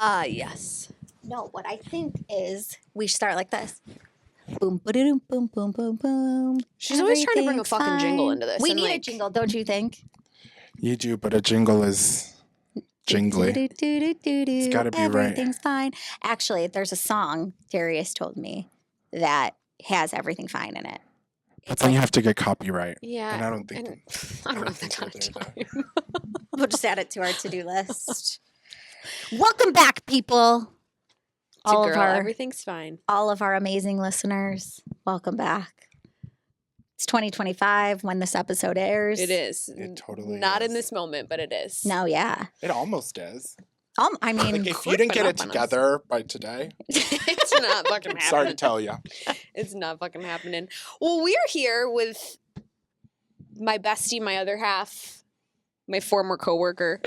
Yes. No, what I think is we start like this. Boom, ba-da-doom, boom, boom, boom, boom. She's always trying to bring a Everything's fucking jingle fine. into this. We and, need a like, jingle, don't you think? You do, but a jingle is jingly. It's gotta be right. Everything's fine. Actually, there's a song Darius told me that has everything fine in it. But then you have to get copyright. Yeah. And I don't think I don't have that think kind of we'll do time. We'll just add it to our to-do list. Welcome back, people. Everything's fine. All of our amazing listeners, welcome back. It's 2025 when this episode airs. It is. It totally Not is. in this moment, but it is. No, yeah. It almost is. I mean, Like if you didn't get it together by today, It's not fucking happening. sorry to tell you. It's not fucking happening. Well, we are here with my bestie, my other half, my former coworker.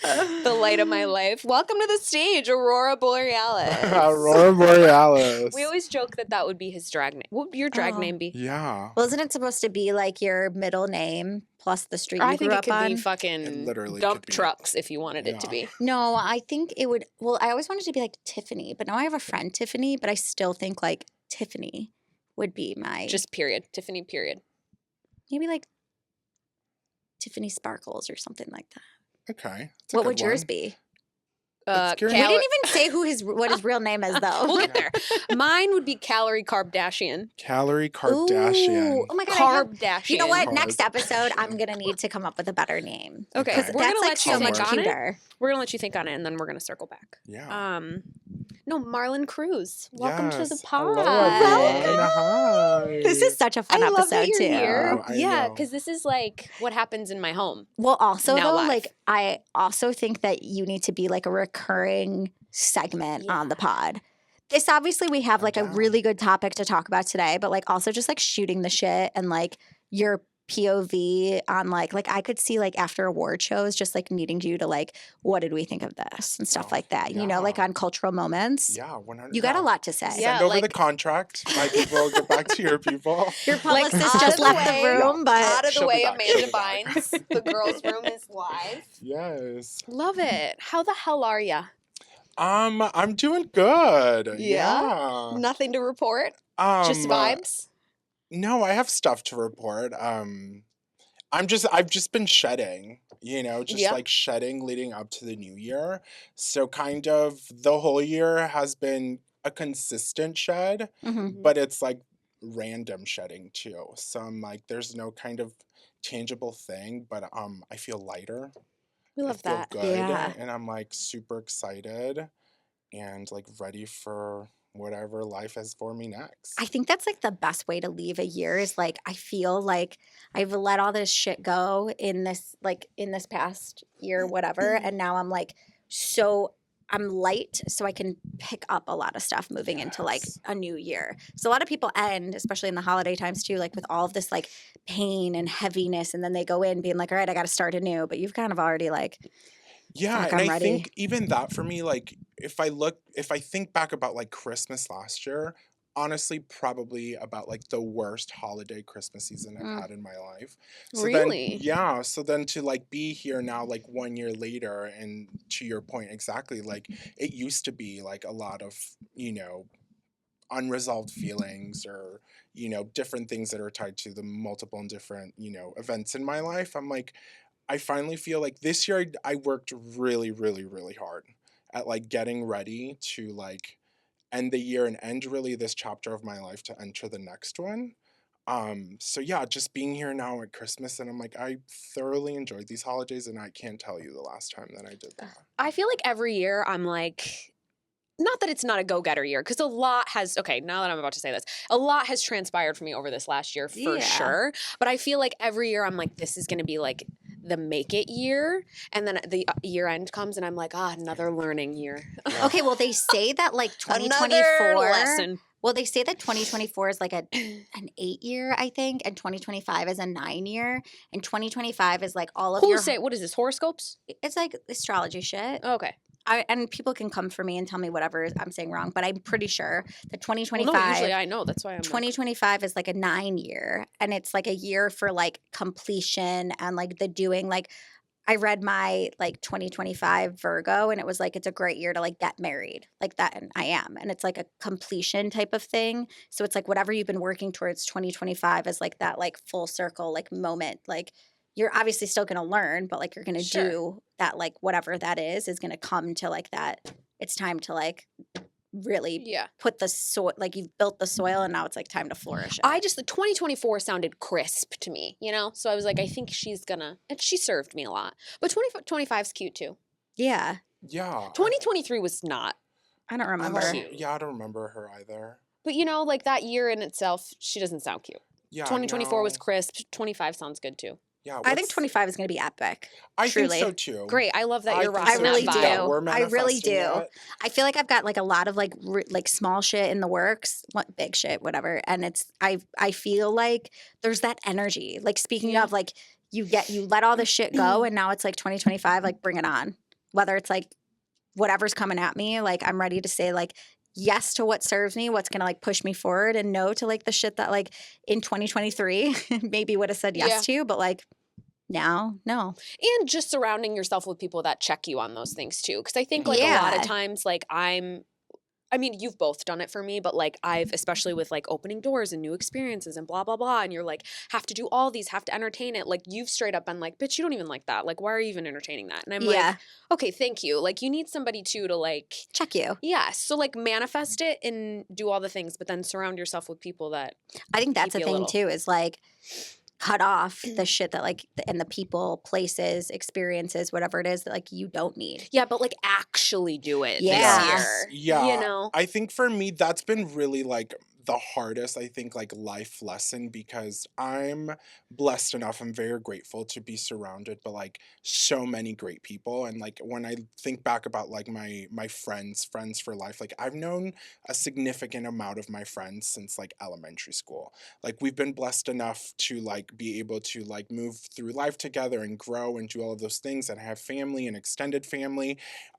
The light of my life. Welcome to the stage, Aurora Borealis. Aurora Borealis. We always joke that would be his drag name. What would your drag name be? Yeah. well, isn't it supposed to be like your middle name plus the street I you think grew it up could on? be It fucking literally dump could be. trucks if you wanted it to Yeah. be. No, I think it would. Well, I always wanted to be like Tiffany, but now I have a friend Tiffany, but I still think like Tiffany would be my Just period. Tiffany, period. maybe like Tiffany Sparkles or something like that. Okay. It's a What good would yours one. be? It's curious. We Cal- didn't even say what his real name is though. We'll get there. Mine would be Calorie Kardashian. Calorie Kardashian. Ooh, oh my god! I have- Kardashian. You know what? Carb Next episode, I'm Kardashian. gonna need to come up with a better name. Okay, Okay. we're That's gonna like let you so think much on it. cuter. We're gonna let you think on it, and then we're gonna circle back. Yeah. No, Marlon Cruz. Welcome to the Yes. pod. Hello, everyone. Hi. This is such a fun I love episode that you're too. here. I Yeah, know. because this is like what happens in my home. Well, also Now though, live. like I also think that you need to be like a recurring segment on the pod. This obviously we have like a down. really good topic to talk about today, but like also just like shooting the shit and like your POV on like I could see like after award shows just like needing you to like what did we think of this and stuff Oh, like that. You know, like yeah. on cultural moments. Yeah, 100. You got a yeah. lot to say. Send Yeah, over like- the contract. My people, get back to your people. Your Like, publicist out just of the left way. the room, but Out of the She'll be way, back, she'll Amanda be back. Bynes. The girls' room is live. Yes. Love it. How the hell are ya? I'm doing good. Yeah? Yeah. Nothing to report. Just Um, vibes. No, I have stuff to report. I've just been shedding, just Yeah. like shedding leading up to the new year. So kind of the whole year has been a consistent shed, Mhm. but it's like random shedding too. So I'm like, there's no kind of tangible thing, but I feel lighter. We I love feel that. good, Yeah. and I'm like super excited and like ready for whatever life has for me next. I think that's like the best way to leave a year is like I feel like I've let all this shit go in this past year, whatever, and now I'm like I'm light so I can pick up a lot of stuff moving into like Yes. a new year. So a lot of people end, especially in the holiday times too, like with all of this like pain and heaviness, and then they go in being like, all right, I got to start anew. But you've kind of already like, Yeah, Fuck, and I'm I ready. think even that for me, like if I think back about like Christmas last year, honestly, probably about like the worst holiday Christmas season I've Mm. had in my life. Really? Then, yeah. So then to like be here now, like 1 year later, and to your point exactly, like it used to be like a lot of, unresolved feelings or, different things that are tied to the multiple and different, events in my life. I'm like, I finally feel like this year I worked really, really, really hard at like getting ready to like end the year and end really this chapter of my life to enter the next one. So yeah, just being here now at Christmas, and I'm like, I thoroughly enjoyed these holidays, and I can't tell you the last time that I did that. I feel like every year I'm like, not that it's not a go-getter year, because a lot has, okay, now that I'm about to say this, a lot has transpired for me over this last year for Yeah. sure. But I feel like every year I'm like, this is going to be like the make it year. And then the year end comes and I'm like, another learning year. Yeah. okay, well they say that like Another 2024 lesson. Well, they say that 2024 is like an 8 year, I think, and 2025 is a 9 year, and 2025 is like all of Who your. say, what is this, horoscopes? It's like astrology shit. Okay. And people can come for me and tell me whatever I'm saying wrong, but I'm pretty sure that Well, 2025. no, usually I know. That's why I'm like, 2025 is like a 9 year, and it's like a year for like completion and like the doing. Like I read my like 2025 Virgo, and it was like it's a great year to like get married, like that, and I am, and it's like a completion type of thing. So it's like whatever you've been working towards 2025 is like that like full circle like moment. Like you're obviously still gonna learn, but like you're gonna Sure. do that like whatever that is gonna come to like that. It's time to like really Yeah. put the soil, like you've built the soil, and now it's like time to flourish I it. just, the 2024 sounded crisp to me, you know? So I was like, I think she's gonna, and she served me a lot. But 2025's cute too. Yeah, Yeah. 2023 was not. I don't I remember. Cute. yeah, I don't remember her either. But you know, like that year in itself, she doesn't sound cute. Yeah, 2024 was no. crisp. 25 sounds good too. Yeah, I think what's- 25 is gonna be epic. I think truly. so too. Great. I love that I you're think rocking I really that do. vibe. Yeah, we're I really manifesting do. it. I feel like I've got like a lot of like small shit in the works, what big shit, whatever. And it's I feel like there's that energy. Like speaking Yeah. of like you let all this shit go, and now it's like 2025, like bring it on. Whether it's like whatever's coming at me, like I'm ready to say like yes to what serves me, what's gonna like push me forward, and no to like the shit that like in 2023 maybe would have said yes to, but like now, no. And just surrounding yourself with people that check you on those things too. Because I think like a lot of Yeah. times, like I mean, you've both done it for me, but like I've, especially with like opening doors and new experiences and blah, blah, blah. And you're like, have to do all these, have to entertain it. Like you've straight up been like, bitch, you don't even like that. Like, why are you even entertaining that? And I'm Yeah. like, okay, thank you. Like you need somebody too to like, Check you. yeah. So like manifest it and do all the things, but then surround yourself with people that, I think that's keep the you a thing little. too, is like cut off the shit that like and the people, places, experiences, whatever it is that like you don't need. yeah, but like actually do it Yeah. this year. Yeah. You know? I think for me, that's been really like the hardest, I think, like life lesson because I'm blessed enough. I'm very grateful to be surrounded by like so many great people. And like when I think back about like my friends for life, like I've known a significant amount of my friends since like elementary school. Like we've been blessed enough to like be able to like move through life together and grow and do all of those things and have family and extended family.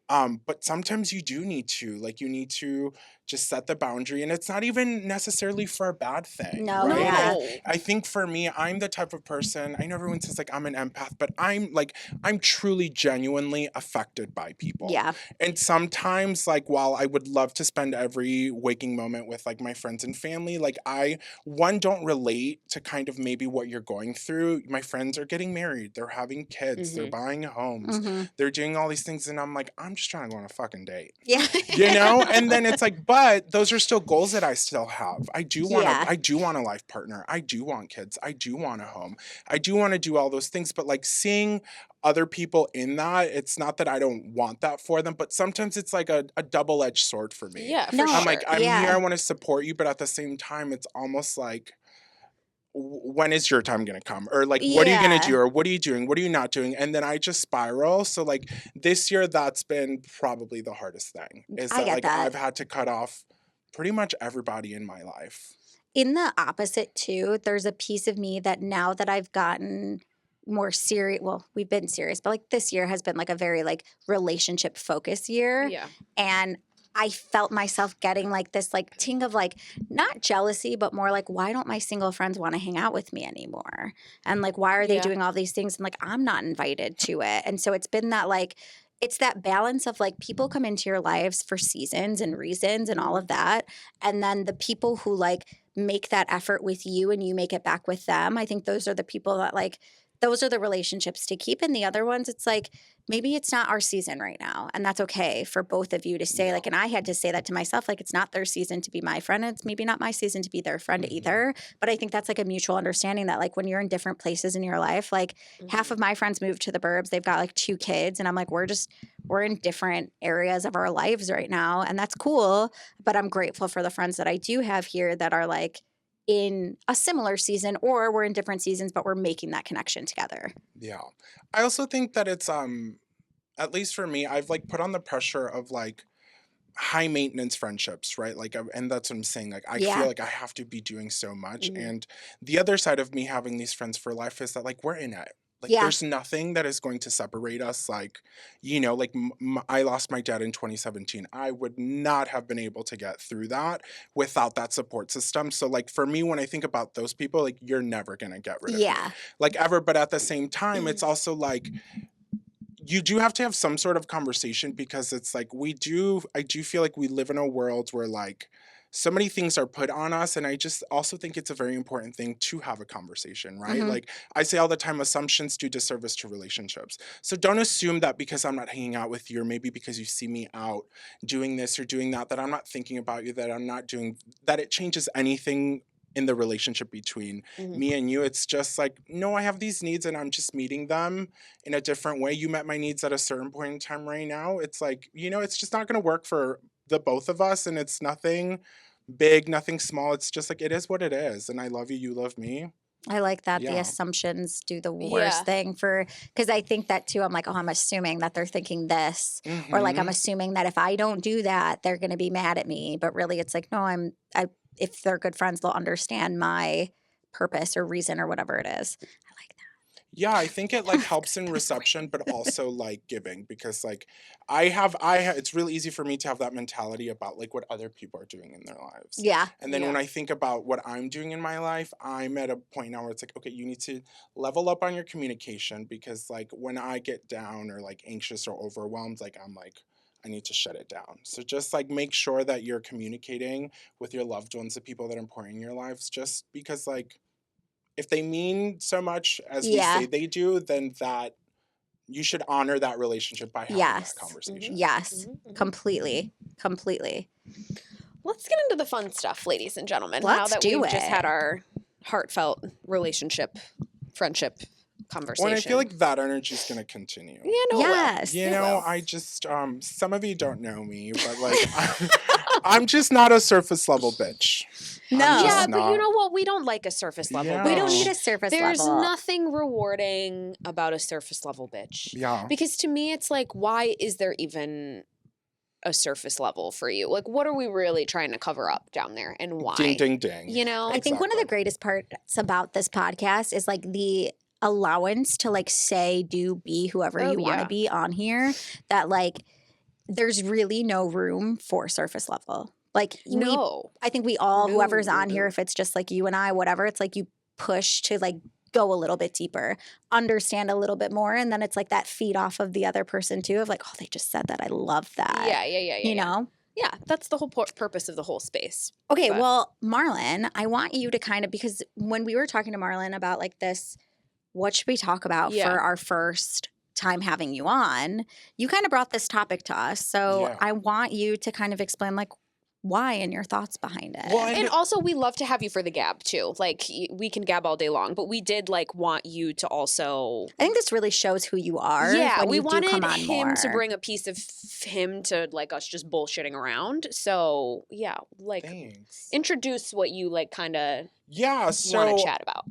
But sometimes you do need to, like, you need to just set the boundary, and it's not even necessarily for a bad thing, No, right? yeah. No. I think for me, I'm the type of person, I know everyone says, like, I'm an empath, but I'm truly, genuinely affected by people. Yeah. And sometimes, like, while I would love to spend every waking moment with, like, my friends and family, like, one, don't relate to kind of maybe what you're going through. My friends are getting married, they're having kids, they're Mhm. buying homes, Mhm. they're doing all these things, and I'm like, I'm just trying to go on a fucking date. Yeah. You know? And then it's like, but those are still goals that I still have. I do want Yeah. a life partner. I do want kids. I do want a home. I do want to do all those things. But like seeing other people in that, it's not that I don't want that for them, but sometimes it's like a double-edged sword for me. Yeah, for No, sure. I'm like, I'm Yeah. here, I want to support you, but at the same time, it's almost like, when is your time going to come? Or like, what are you going Yeah. to do? Or what are you doing? What are you not doing? And then I just spiral. So like this year, that's been probably the hardest thing is I that get like that. I've had to cut off pretty much everybody in my life. In the opposite too, there's a piece of me that now that I've gotten more serious, well, we've been serious, but like this year has been like a very like relationship focused year. Yeah. And I felt myself getting like this like ting of like not jealousy, but more like why don't my single friends want to hang out with me anymore? And like why are they Yeah. doing all these things? And like I'm not invited to it. And so it's been that like it's that balance of like people come into your lives for seasons and reasons and all of that. And then the people who like make that effort with you and you make it back with them, I think those are the people that like those are the relationships to keep. And the other ones, it's like maybe it's not our season right now. And that's okay for both of you to say, Yeah. like, and I had to say that to myself, like, it's not their season to be my friend. And it's maybe not my season to be their friend Mhm. either. But I think that's like a mutual understanding that, like, when you're in different places in your life, like, half of my friends moved to the burbs. They've got like 2 kids. And I'm like, we're in different areas of our lives right now. And that's cool. But I'm grateful for the friends that I do have here that are like, in a similar season, or we're in different seasons, but we're making that connection together. Yeah. I also think that it's at least for me, I've like put on the pressure of like high maintenance friendships, right? Like and that's what I'm saying. Like I Yeah. feel like I have to be doing so much. Mhm. And the other side of me having these friends for life is that like we're in it. Like Yeah. there's nothing that is going to separate us. Like, you know, like I lost my dad in 2017. I would not have been able to get through that without that support system. So like for me, when I think about those people, like you're never gonna get rid of me. Yeah. Like ever. But at the same time, it's also like you do have to have some sort of conversation, because it's like I do feel like we live in a world where like so many things are put on us, and I just also think it's a very important thing to have a conversation, right? Mhm. Like I say all the time, assumptions do disservice to relationships. So don't assume that because I'm not hanging out with you, or maybe because you see me out doing this or doing that, that I'm not thinking about you, that I'm not doing that, it changes anything in the relationship between Mhm. me and you. It's just like, no, I have these needs and I'm just meeting them in a different way. You met my needs at a certain point in time. Right now it's like, it's just not going to work for the both of us, and it's nothing big, nothing small. It's just like, it is what it is, and I love you, you love me. I like that the Yeah. assumptions do the Yeah. worst thing because I think that too. I'm like, oh, I'm assuming that they're thinking this, or like I'm Hmm. assuming that if I don't do that, they're going to be mad at me. But really, it's like, no, if they're good friends, they'll understand my purpose or reason or whatever it is. I like Yeah, I think it like helps in That's the reception, but word. also like giving, because like it's really easy for me to have that mentality about like what other people are doing in their lives. Yeah. And then when I think about what I'm doing in my life, I'm at a point now where it's like, okay, you need to level up on your communication, because like when I get down or like anxious or overwhelmed, like I'm like, I need to shut it down. So just like make sure that you're communicating with your loved ones, the people that are important in your lives, just because like if they mean so much as we say Yeah. they do, then that you should honor that relationship by having that Yes. Mhm. conversation. Yes. Mhm. Mhm. Completely. Completely. Let's get into the fun stuff, ladies and gentlemen. Now Let's that do we've just it. had our heartfelt relationship, friendship Well, and I conversation. feel like that energy is going to continue. Yeah, no, it will. Yes. You It know, will. I just some of you don't know me, but like I'm just not a surface level bitch. I'm No. Yeah, just but you not. know what? We don't like a surface level We don't need Yeah. bitch. a surface There's level. nothing rewarding about a surface level bitch. Yeah. Because to me, it's like, why is there even a surface level for you? Like, what are we really trying to cover up down there, and why? Ding ding ding. You know? I think one of the Exactly. greatest parts about this podcast is like the allowance to like say, do, be whoever Oh, you want to yeah. be on here. That like there's really no room for surface level. Like No. I think we all, No, whoever's no, on here, no. if it's just like you and I, whatever, it's like you push to like go a little bit deeper, understand a little bit more, and then it's like that feed off of the other person too, of like, oh, they just said that. I love that. Yeah. You know? Yeah, that's the whole purpose of the whole space. Okay, But- well, Marlon, I want you to kind of, because when we were talking to Marlon about like this, what should we talk about Yeah. for our first time having you on, you kind of brought this topic to us. So Yeah. I want you to kind of explain like why and your thoughts behind it. Well, And also, we love to have you for the gab too. Like, we can gab all day long, but we did like want you to also. I think this really shows who you are. Yeah, when we you do wanted come on him to more. bring a piece of him to like us just bullshitting around. So yeah, like thanks. introduce what you like kind of Yeah, want so to chat about.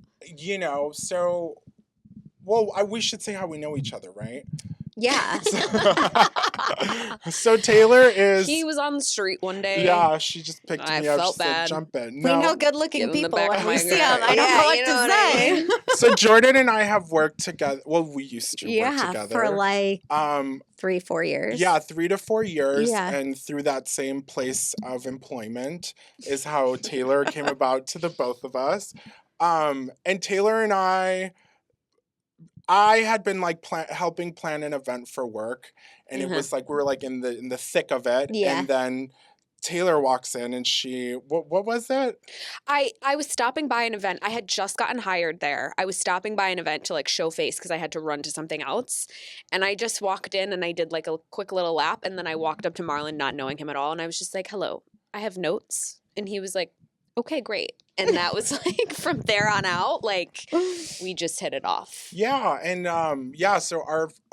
we should say how we know each other, right? Yeah. So Taylor is. He was on the street one day. Yeah, she just picked I me up. She felt said, bad. "Jump in." We No. know good-looking Give him the people back when of we my see them. I don't Yeah, know what you to know what I say. mean. So Jordan and I have worked together. Well, we used to work Yeah, together for like um 3-4 years. yeah, 3 to 4 years, Yeah. and through that same place of employment is how Taylor came about to the both of us. And Taylor and I had been like helping plan an event for work, and it was like we were like in the thick of it, Yeah. and then Taylor walks in and what was it? I was stopping by an event. I had just gotten hired there. I was stopping by an event to like show face because I had to run to something else. And I just walked in and I did like a quick little lap. And then I walked up to Marlon, not knowing him at all. And I was just like, hello, I have notes. And he was like, okay, great. And that was like from there on out, like we just hit it off. Yeah, and so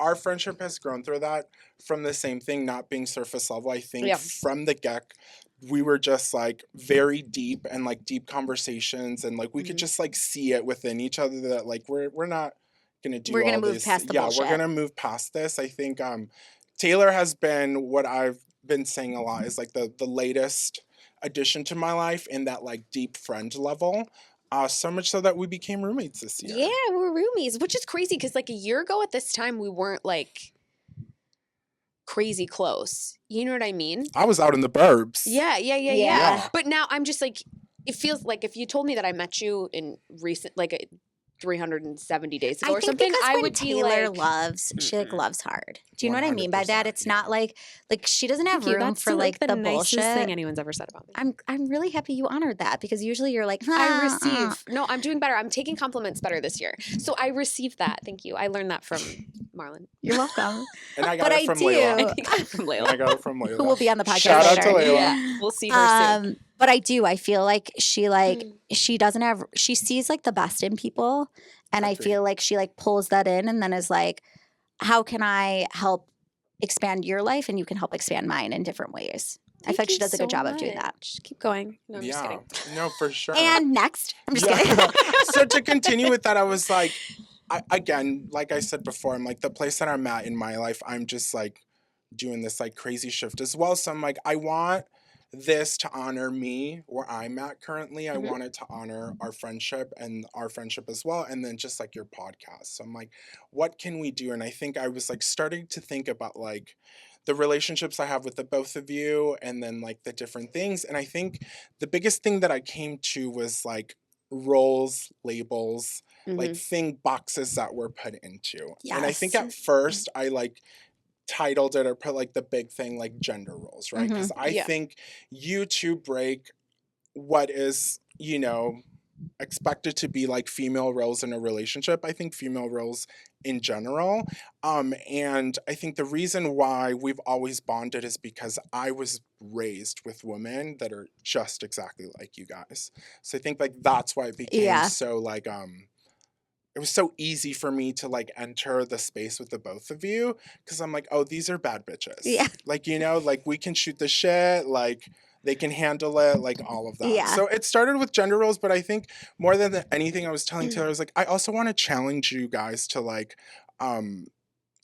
our friendship has grown through that, from the same thing not being surface level. I think Yeah. from the get, we were just like very deep, and like deep conversations, and like we could just like see it within each other that like we're not gonna do We're gonna all move this. past the Yeah, bullshit. we're gonna move past this. I think Taylor has been what I've been saying a lot is like the latest addition to my life in that like deep friend level. So much so that we became roommates this year. Yeah, we're roomies, which is crazy because like a year ago at this time, we weren't like crazy close. You know what I mean? I was out in the burbs. Yeah. Yeah. But now I'm just like, it feels like if you told me that I met you in recent, like 370 days ago I or think something, because I when would be Taylor like, loves, she like mm-mm. loves hard. Do you know what I mean by that? 100%, It's not like she doesn't have Thank you. room That's for like the nicest bullshit. thing anyone's ever said about me. I'm really happy you honored that because usually you're like, I receive. No, I'm doing better. I'm taking compliments better this year. So I received that. Thank you. I learned that from Marlon. You're welcome. And I got But it I from do. Layla. I got it from And I Layla. got it from Layla. Who will be on the podcast Shout out to later. Layla. Yeah, we'll see her soon. But I do. I feel like she doesn't have. She sees like the best in people, and I Agreed. feel like she like pulls that in, and then is like, how can I help expand your life, and you can help expand mine in different ways. I feel like she does a good job of doing that. Just keep going. No, I'm just Yeah, kidding. no, for sure. And next, I'm just Yeah. kidding. So to continue with that, I was like, again, like I said before, I'm like the place that I'm at in my life, I'm just like doing this like crazy shift as well. So I'm like, I want this to honor me where I'm at currently. I Mhm. want it to honor our friendship and our friendship as well. And then just like your podcast. So I'm like, what can we do? And I think I was like starting to think about like the relationships I have with the both of you and then like the different things. And I think the biggest thing that I came to was like roles, labels, like thing boxes that we're put into. And I think Yes. at first I like titled it or put like the big thing like gender roles, right? Because I Yeah. think you two break what is, you know, expected to be like female roles in a relationship. I think female roles in general. And I think the reason why we've always bonded is because I was raised with women that are just exactly like you guys. So I think like that's why it became Yeah. so like it was so easy for me to like enter the space with the both of you because I'm like, oh, these are bad bitches. Yeah. Like, you know, like we can shoot the shit, like they can handle it, like all of that. Yeah. So it started with gender roles, but I think more than anything, I was telling Taylor, I was like, I also want to challenge you guys to like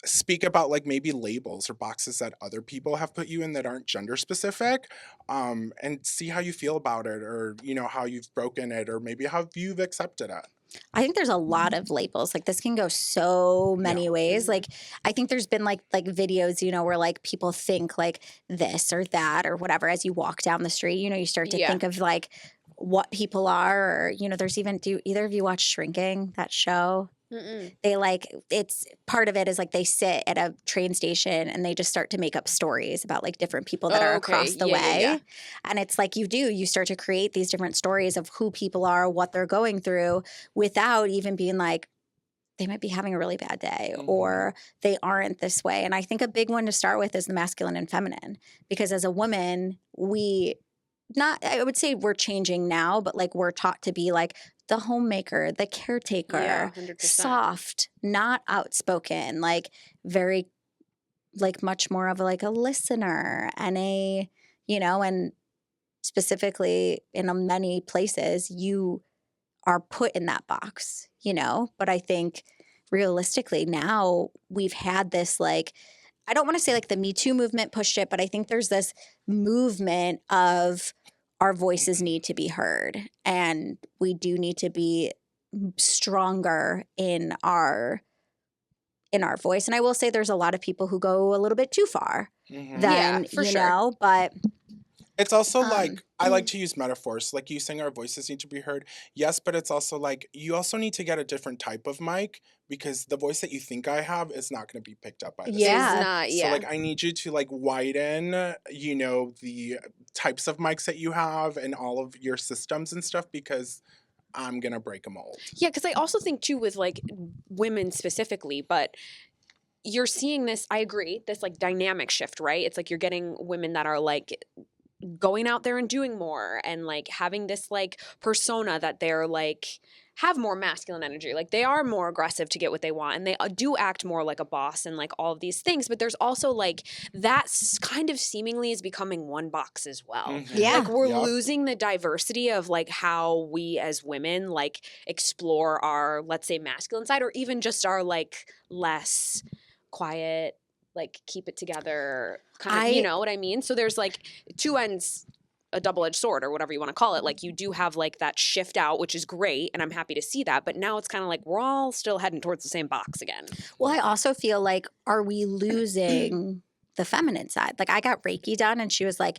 speak about like maybe labels or boxes that other people have put you in that aren't gender specific, and see how you feel about it, or you know how you've broken it, or maybe how you've accepted it. I think there's a lot of labels. Like this can go so many ways. Mhm. Like I think there's been like videos, you know, where like people think like this or that or whatever as you walk down the street. You know, you start to Yeah. think of like what people are, or you know, there's even do either of you watch Shrinking, that show? Mm-mm. They like it's part of it is like they sit at a train station and they just start to make up stories about like different people that Oh, are okay. across the Yeah, yeah, way. yeah. And it's like you start to create these different stories of who people are, what they're going through without even being like they might be having a really bad day or they aren't this way. And I think a big one to start with is the masculine and feminine, because as a woman, I would say we're changing now, but like we're taught to be like the homemaker, the caretaker, Yeah, 100%. soft, not outspoken, like very, like much more of like a listener and a, you know, and specifically in many places you are put in that box, you know, but I think realistically now we've had this like, I don't want to say like the Me Too movement pushed it, but I think there's this movement of our voices need to be heard and we do need to be stronger in our voice. And I will say there's a lot of people who go a little bit too far Mhm. then, Yeah, for you sure. know, but It's also like I like to use metaphors, like you saying our voices need to be heard. Yes, but it's also like you also need to get a different type of mic because the voice that you think I have is not going to be picked up by this. Yeah. It's not, So yeah. like I need you to like widen, you know, the types of mics that you have and all of your systems and stuff because I'm gonna break a mold. Yeah, because I also think too with like women specifically, but you're seeing this, I agree, this like dynamic shift, right? It's like you're getting women that are like going out there and doing more and like having this like persona that they're like have more masculine energy. Like they are more aggressive to get what they want and they do act more like a boss and like all of these things. But there's also like that's kind of seemingly is becoming one box as well. Mhm. Yeah. Like we're Yep. losing the diversity of like how we as women like explore our, let's say, masculine side or even just our like less quiet, like keep it together kind of, you know what I mean? So there's like two ends, a double-edged sword or whatever you want to call it. Like you do have like that shift out, which is great. And I'm happy to see that. But now it's kind of like we're all still heading towards the same box again. Well, I also feel like, are we losing the feminine side? Like I got Reiki done and she was like,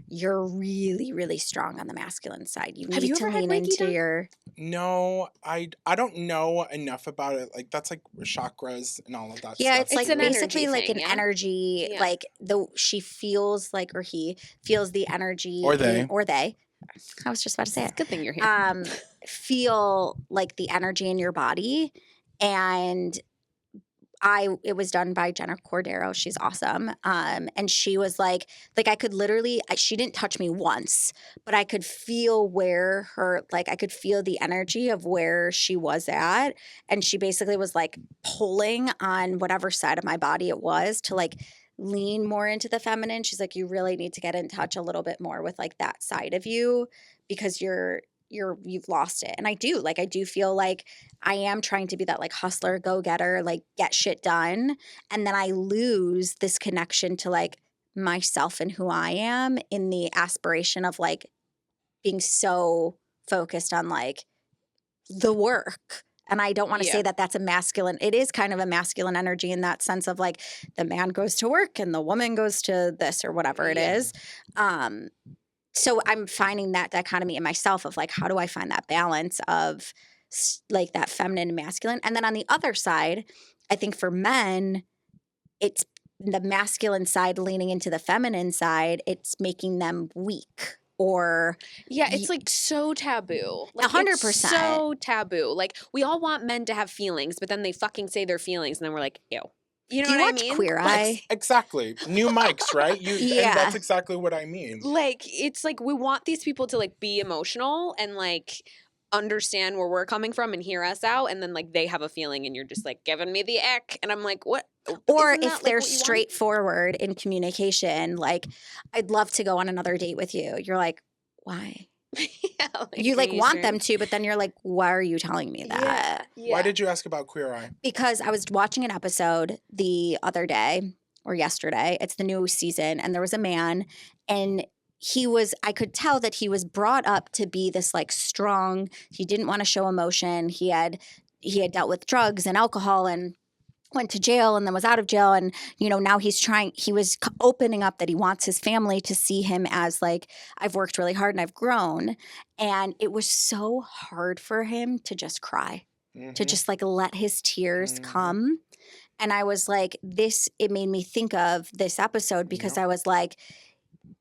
you're really, really strong on the masculine side. You Have need you to ever had lean Reiki into done? your No, I don't know enough about it. Like that's like chakras and all of that yeah, stuff it's It's like an too. energy basically like thing, an yeah? energy, Yeah. like she feels like, or he feels the energy Or they. or they. I was just about to say It's a good thing you're here. it. Feel like the energy in your body, and it was done by Jenna Cordero. She's awesome. And she was like I could literally, she didn't touch me once, but I could feel where I could feel the energy of where she was at. And she basically was like pulling on whatever side of my body it was to like lean more into the feminine. She's like, you really need to get in touch a little bit more with like that side of you because you've lost it. And I do feel like I am trying to be that like hustler, go-getter, like get shit done. And then I lose this connection to like myself and who I am in the aspiration of like being so focused on like the work. And I don't want to say Yeah. that that's a masculine, it is kind of a masculine energy in that sense of like the man goes to work and the woman goes to this or whatever it Yeah. is. So I'm finding that dichotomy in myself of like, how do I find that balance of like that feminine and masculine? And then on the other side, I think for men, it's the masculine side leaning into the feminine side. It's making them weak or Yeah, it's like so taboo. Like 100%. It's so taboo. Like we all want men to have feelings, but then they fucking say their feelings, and then we're like, ew. You know Do you what I watch mean? Queer Eye? Exactly. New mics, right? Yeah. And that's exactly what I mean. Like it's like we want these people to like be emotional and like understand where we're coming from and hear us out, and then like they have a feeling, and you're just like giving me the ick, and I'm like, what? Or Isn't that, if like, they're what you want? straightforward in communication, like, I'd love to go on another date with you. You're like, why? Yeah, You like can want share? them to, but then you're like, why are you telling me that? Yeah. Why did you ask about Queer Eye? Because I was watching an episode the other day or yesterday. It's the new season, and there was a man, and I could tell that he was brought up to be this like strong, he didn't want to show emotion. He had dealt with drugs and alcohol and went to jail and then was out of jail, and now he was opening up that he wants his family to see him as like, I've worked really hard and I've grown. And it was so hard for him to just cry, to just like let his tears come. And I was like, it made me think of this episode because Yep. I was like,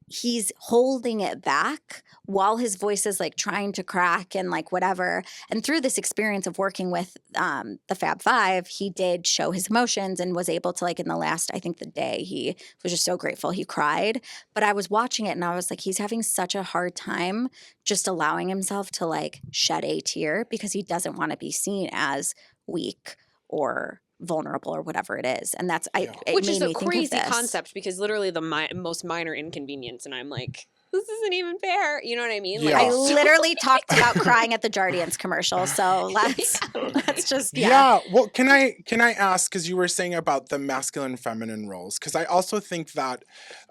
he's holding it back while his voice is like trying to crack and like whatever. And through this experience of working with the Fab Five, he did show his emotions and was able to like in the last, I think the day, he was just so grateful. He cried. But I was watching it and I was like, he's having such a hard time just allowing himself to like shed a tear because he doesn't want to be seen as weak or vulnerable or whatever it is. And that's Which is made a me think of crazy this. concept because literally the most minor inconvenience, and I'm like, this isn't even fair. You know what I mean? Yeah. I literally talked about crying at the Jardiance commercial. So let's just Well, can I ask, because you were saying about the masculine feminine roles, because I also think that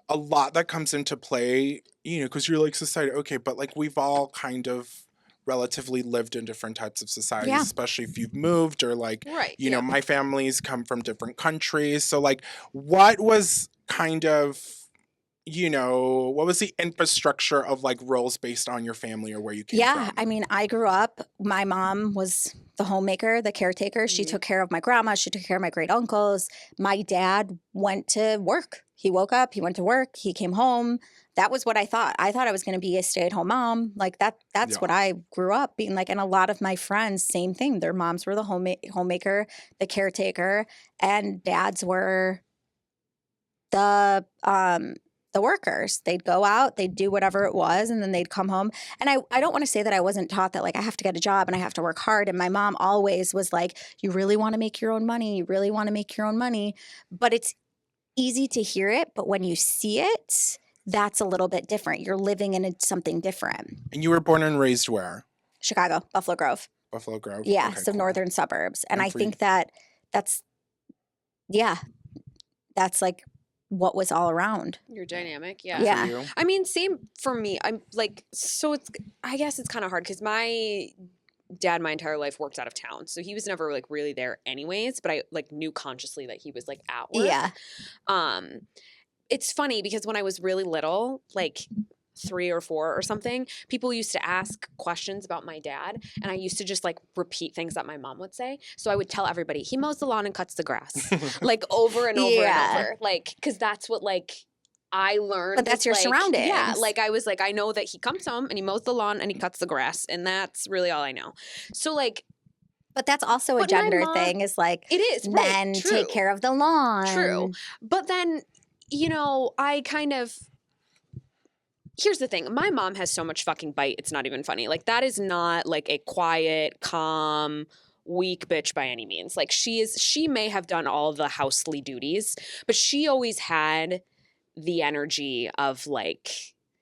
a lot that comes into play, because you're like society, okay, but like we've all kind of relatively lived in different types of societies, Yeah. especially if you've moved or like, Right, my family's come from different countries. So like, what was kind of, what was the infrastructure of like roles based on your family or where you came from? I mean, I grew up, my mom was the homemaker, the caretaker. She took care of my grandma. She took care of my great uncles. My dad went to work. He woke up, he went to work, he came home. That was what I thought. I thought I was going to be a stay-at-home mom. Like that's what I grew up being like. And a lot of my friends, same thing. Their moms were the homemaker, the caretaker, and dads were the workers. They'd go out, they'd do whatever it was, and then they'd come home. And I don't want to say that I wasn't taught that like I have to get a job and I have to work hard. And my mom always was like, you really want to make your own money. You really want to make your own money. But it's easy to hear it. But when you see it, that's a little bit different. You're living in something different. And you were born and raised where? Chicago, Buffalo Grove. Buffalo Grove. Yeah, Okay, so cool. northern suburbs. And I for think you? that's like what was all around. Your dynamic, For Yeah. you? I mean, same for me. I'm like, so I guess it's kind of hard because my dad my entire life worked out of town. So he was never like really there anyways, but I like knew consciously that he was like at work. Yeah. It's funny because when I was really little, like 3 or 4 or something, people used to ask questions about my dad, and I used to just like repeat things that my mom would say. So I would tell everybody, he mows the lawn and cuts the grass, like over and over and Yeah. over, like, because that's what like I learned. But that's was, your like, surroundings. Yeah, like I was like, I know that he comes home and he mows the lawn and he cuts the grass, and that's really all I know. So like, But that's also a But my gender mom- thing, is like it is right, men true. take care of the lawn. True. But then, you know, I kind of. Here's the thing. My mom has so much fucking bite. It's not even funny. Like, that is not like a quiet, calm, weak bitch by any means. Like, she may have done all the housely duties, but she always had the energy of like,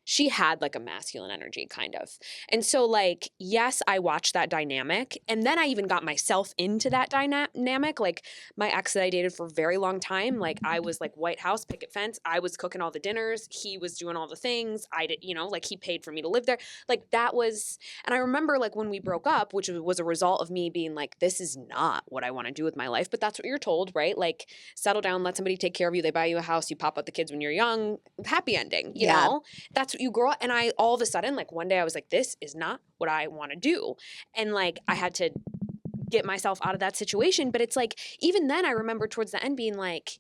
she had like a masculine energy kind of. And so like, yes, I watched that dynamic. And then I even got myself into that dynamic. Like my ex that I dated for a very long time, like I was like White House picket fence. I was cooking all the dinners. He was doing all the things. I did, you know, like he paid for me to live there. Like that was, and I remember like when we broke up, which was a result of me being like, this is not what I want to do with my life. But that's what you're told, right? Like settle down, let somebody take care of you. They buy you a house, you pop out the kids when you're young, happy ending, you know? That's what you grow up. And I, all of a sudden, like one day I was like, this is not what I want to do. And like, I had to get myself out of that situation. But it's like, even then I remember towards the end being like,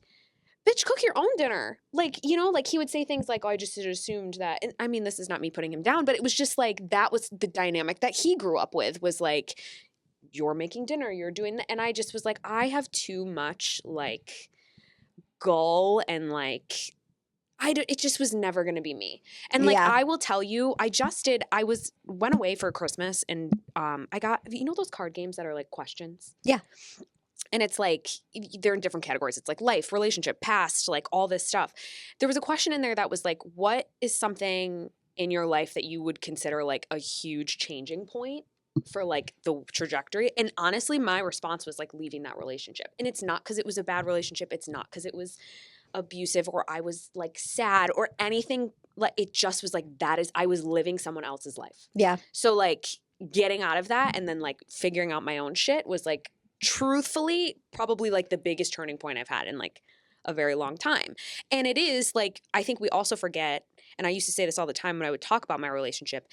bitch, cook your own dinner. Like, you know, like he would say things like, oh, I just assumed that. And I mean, this is not me putting him down, but it was just like, that was the dynamic that he grew up with, was like, you're making dinner, you're doing that. And I just was like, I have too much like gall and like, it just was never going to be me. And like, I will tell you, went away for Christmas and I got, you know, those card games that are like questions? Yeah. And it's like, they're in different categories. It's like life, relationship, past, like all this stuff. There was a question in there that was like, what is something in your life that you would consider like a huge changing point for like the trajectory? And honestly, my response was like leaving that relationship. And it's not because it was a bad relationship. It's not because it was abusive or I was like sad or anything. Like it just was like, I was living someone else's life. Yeah. So like getting out of that and then like figuring out my own shit was like, truthfully, probably like the biggest turning point I've had in like a very long time. And it is like, I think we also forget, and I used to say this all the time when I would talk about my relationship,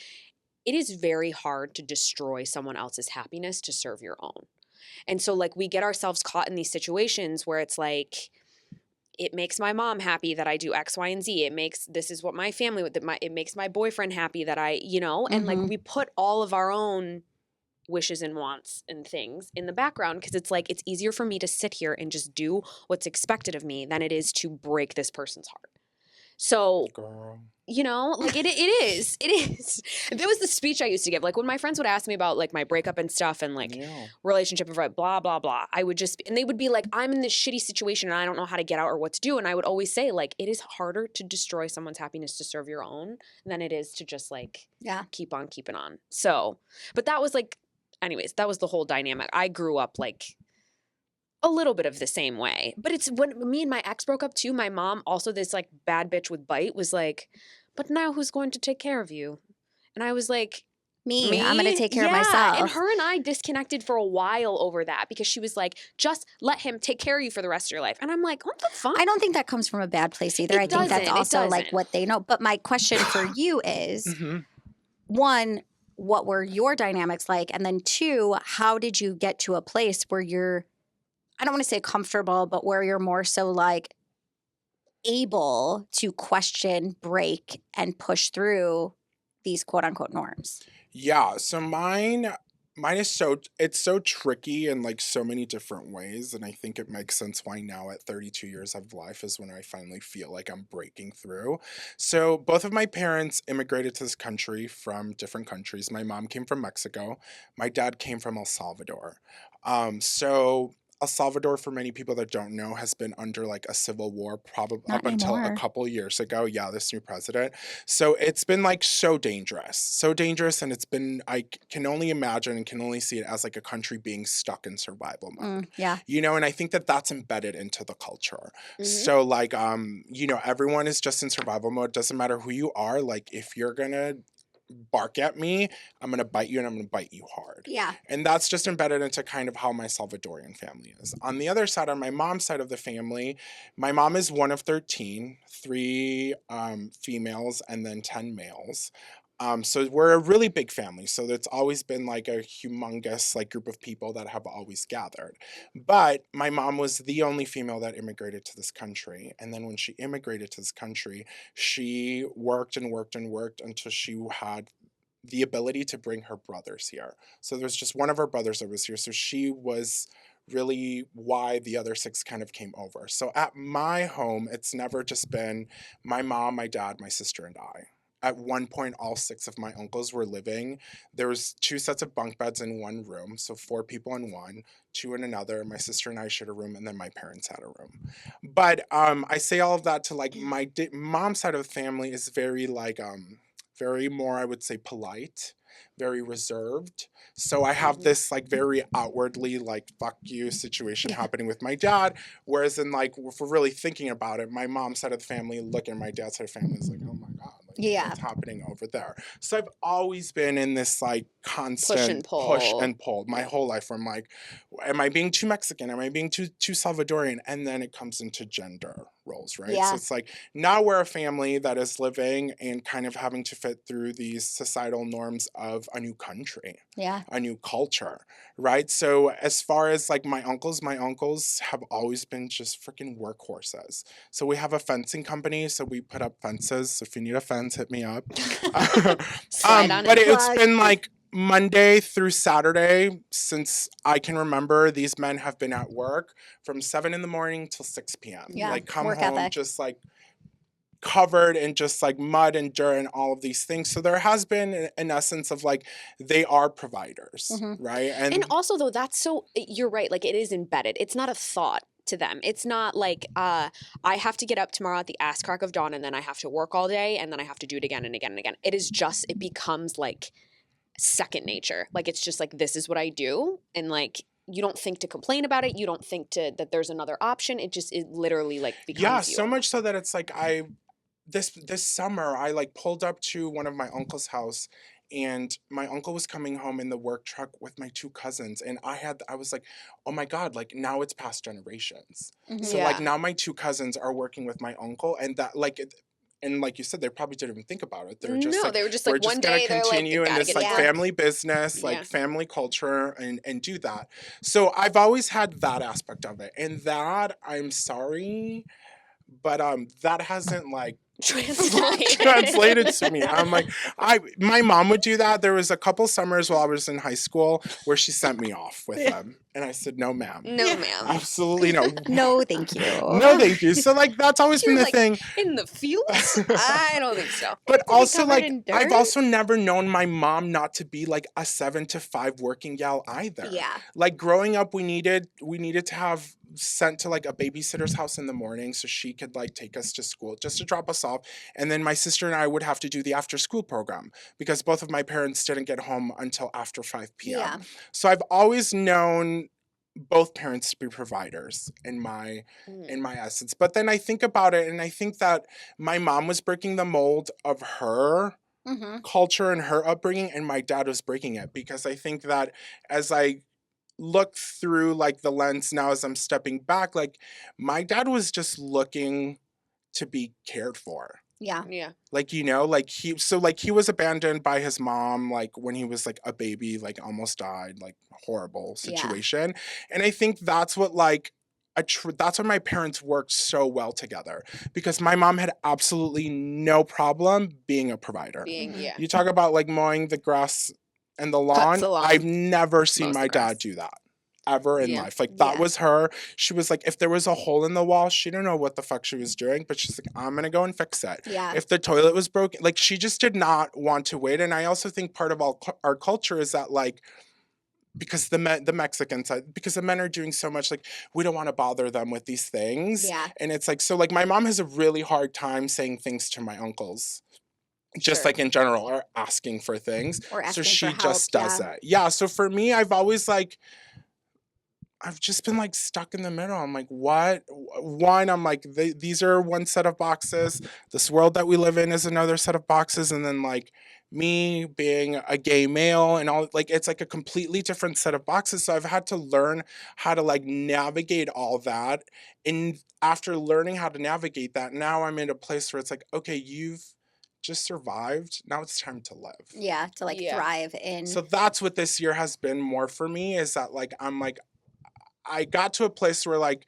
it is very hard to destroy someone else's happiness to serve your own. And so like we get ourselves caught in these situations where it's like, it makes my mom happy that I do X, Y, and Z. This is what my family would, it makes my boyfriend happy that I, you know, and like we put all of our own wishes and wants and things in the background because it's like, it's easier for me to sit here and just do what's expected of me than it is to break this person's heart. So, Girl. You know, like it is. There was the speech I used to give. Like when my friends would ask me about like my breakup and stuff and like relationship and blah, blah, blah. I would just, and they would be like, I'm in this shitty situation and I don't know how to get out or what to do. And I would always say like, it is harder to destroy someone's happiness to serve your own than it is to just like, keep on keeping on. So, but that was like, anyways, that was the whole dynamic. I grew up like a little bit of the same way. But it's when me and my ex broke up too, my mom, also this like bad bitch with bite, was like, but now who's going to take care of you? And I was like, me? I'm going to take care of myself. And her and I disconnected for a while over that because she was like, just let him take care of you for the rest of your life. And I'm like, what the fuck? I don't think that comes from a bad place either. I think that's also like what they know. But my question for you is, one, what were your dynamics like? And then two, how did you get to a place where you're, I don't want to say comfortable, but where you're more so like able to question, break, and push through these quote unquote norms? Yeah, so mine is it's so tricky in like so many different ways, and I think it makes sense why now at 32 years of life is when I finally feel like I'm breaking through. So both of my parents immigrated to this country from different countries. My mom came from Mexico. My dad came from El Salvador. So El Salvador, for many people that don't know, has been under like a civil war probably up until a couple years ago. Yeah, this new president. So it's been like so dangerous, and it's been, I can only imagine and can only see it as like a country being stuck in survival mode. You know, and I think that that's embedded into the culture. So like, you know, everyone is just in survival mode. Doesn't matter who you are. Like if you're gonna bark at me, I'm going to bite you and I'm going to bite you hard. Yeah. And that's just embedded into kind of how my Salvadorian family is. On the other side, on my mom's side of the family, my mom is one of 13, three females and then 10 males. So we're a really big family. So it's always been like a humongous like group of people that have always gathered. But my mom was the only female that immigrated to this country. And then when she immigrated to this country, she worked and worked and worked until she had the ability to bring her brothers here. So there's just one of her brothers that was here. So she was really why the other six kind of came over. So at my home, it's never just been my mom, my dad, my sister, and I. At one point, all six of my uncles were living. There was two sets of bunk beds in one room, so four people in one, two in another. My sister and I shared a room, and then my parents had a room. But I say all of that to like my mom's side of the family is very like very more, I would say, polite, very reserved. So I have this like very outwardly like fuck you situation happening with my dad. Whereas in like if we're really thinking about it, my mom's side of the family looking at my dad's side of the family is like, oh my God, like what's happening over there? So I've always been in this like constant push and pull my whole life where I'm like, am I being too Mexican? Am I being too Salvadorian? And then it comes into gender roles, right? Yeah. So it's like now we're a family that is living and kind of having to fit through these societal norms of a new country, a new culture, right? So as far as like my uncles have always been just freaking workhorses. So we have a fencing company, so we put up fences. So if you need a fence, hit me up. Slide on but it. it's been like Monday through Saturday since I can remember. These men have been at work from 7 in the morning till 6 p.m. Yeah, Like come work home ethic. just like covered in just like mud and dirt and all of these things. So there has been an essence of like they are providers, right? And also though, that's so, you're right, like it is embedded. It's not a thought to them. It's not like I have to get up tomorrow at the ass crack of dawn and then I have to work all day and then I have to do it again and again and again. It is just, it becomes like second nature. Like it's just like, this is what I do. And like, you don't think to complain about it. You don't think to that there's another option. It just, it literally like becomes you. So much so that it's like this summer I like pulled up to one of my uncle's house and my uncle was coming home in the work truck with my two cousins and I was like, oh my God, like now it's past generations. So like now my two cousins are working with my uncle and that like and like you said, they probably didn't even think about it. They were just like, they were just like, we're just one gonna day they're continue like, in this like family business, like family culture, and do that. So I've always had that aspect of it, and that I'm sorry, but that hasn't like translated to me. I'm like, my mom would do that. There was a couple summers while I was in high school where she sent me off with them. And I said, no, ma'am. No, ma'am. Absolutely no. No, thank you. No, thank you. So like that's always been the thing. In the fields? I don't think so. But also like I've also never known my mom not to be like a 7 to 5 working gal either. Yeah. Like growing up we needed to have sent to like a babysitter's house in the morning so she could like take us to school just to drop us off, and then my sister and I would have to do the after school program because both of my parents didn't get home until after 5 p.m. Yeah. So I've always known both parents to be providers in my essence. But then I think about it and I think that my mom was breaking the mold of her culture and her upbringing, and my dad was breaking it, because I think that as I look through like the lens now as I'm stepping back, like my dad was just looking to be cared for. Yeah. Like, you know, like he was abandoned by his mom, like when he was like a baby, like almost died, like horrible situation. And I think that's what like that's why my parents worked so well together, because my mom had absolutely no problem being a provider. You talk about like mowing the grass and the lawn. I've never seen my dad do that ever in life. Like that was her. She was like, if there was a hole in the wall, she didn't know what the fuck she was doing, but she's like, I'm gonna go and fix it. If the toilet was broken, like she just did not want to wait. And I also think part of our culture is that like, because the Mexican side, because the men are doing so much, like we don't want to bother them with these things. And it's like, so like my mom has a really hard time saying things to my uncles. Just like in general, or asking for things. Or asking so she for help, just does it. Yeah. So for me, I've always like, I've just been like stuck in the middle. I'm like, what? One, I'm like, these are one set of boxes. This world that we live in is another set of boxes. And then like me being a gay male and all, like, it's like a completely different set of boxes. So I've had to learn how to like navigate all that. And after learning how to navigate that, now I'm in a place where it's like, okay, you've just survived. Now it's time to live. Yeah, to like Yeah. thrive in. So that's what this year has been more for me, is that like I'm like, I got to a place where like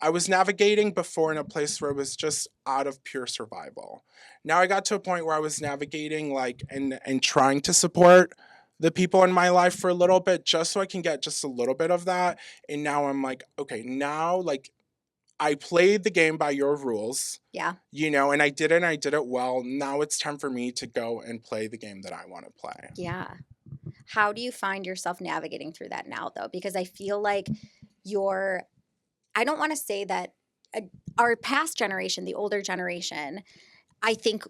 I was navigating before in a place where it was just out of pure survival. Now I got to a point where I was navigating like and trying to support the people in my life for a little bit, just so I can get just a little bit of that. And now I'm like, okay, now like I played the game by your rules, Yeah. and I did it and I did it well. Now it's time for me to go and play the game that I want to play. Yeah. How do you find yourself navigating through that now, though? Because I feel like I don't want to say that our past generation, the older generation, I think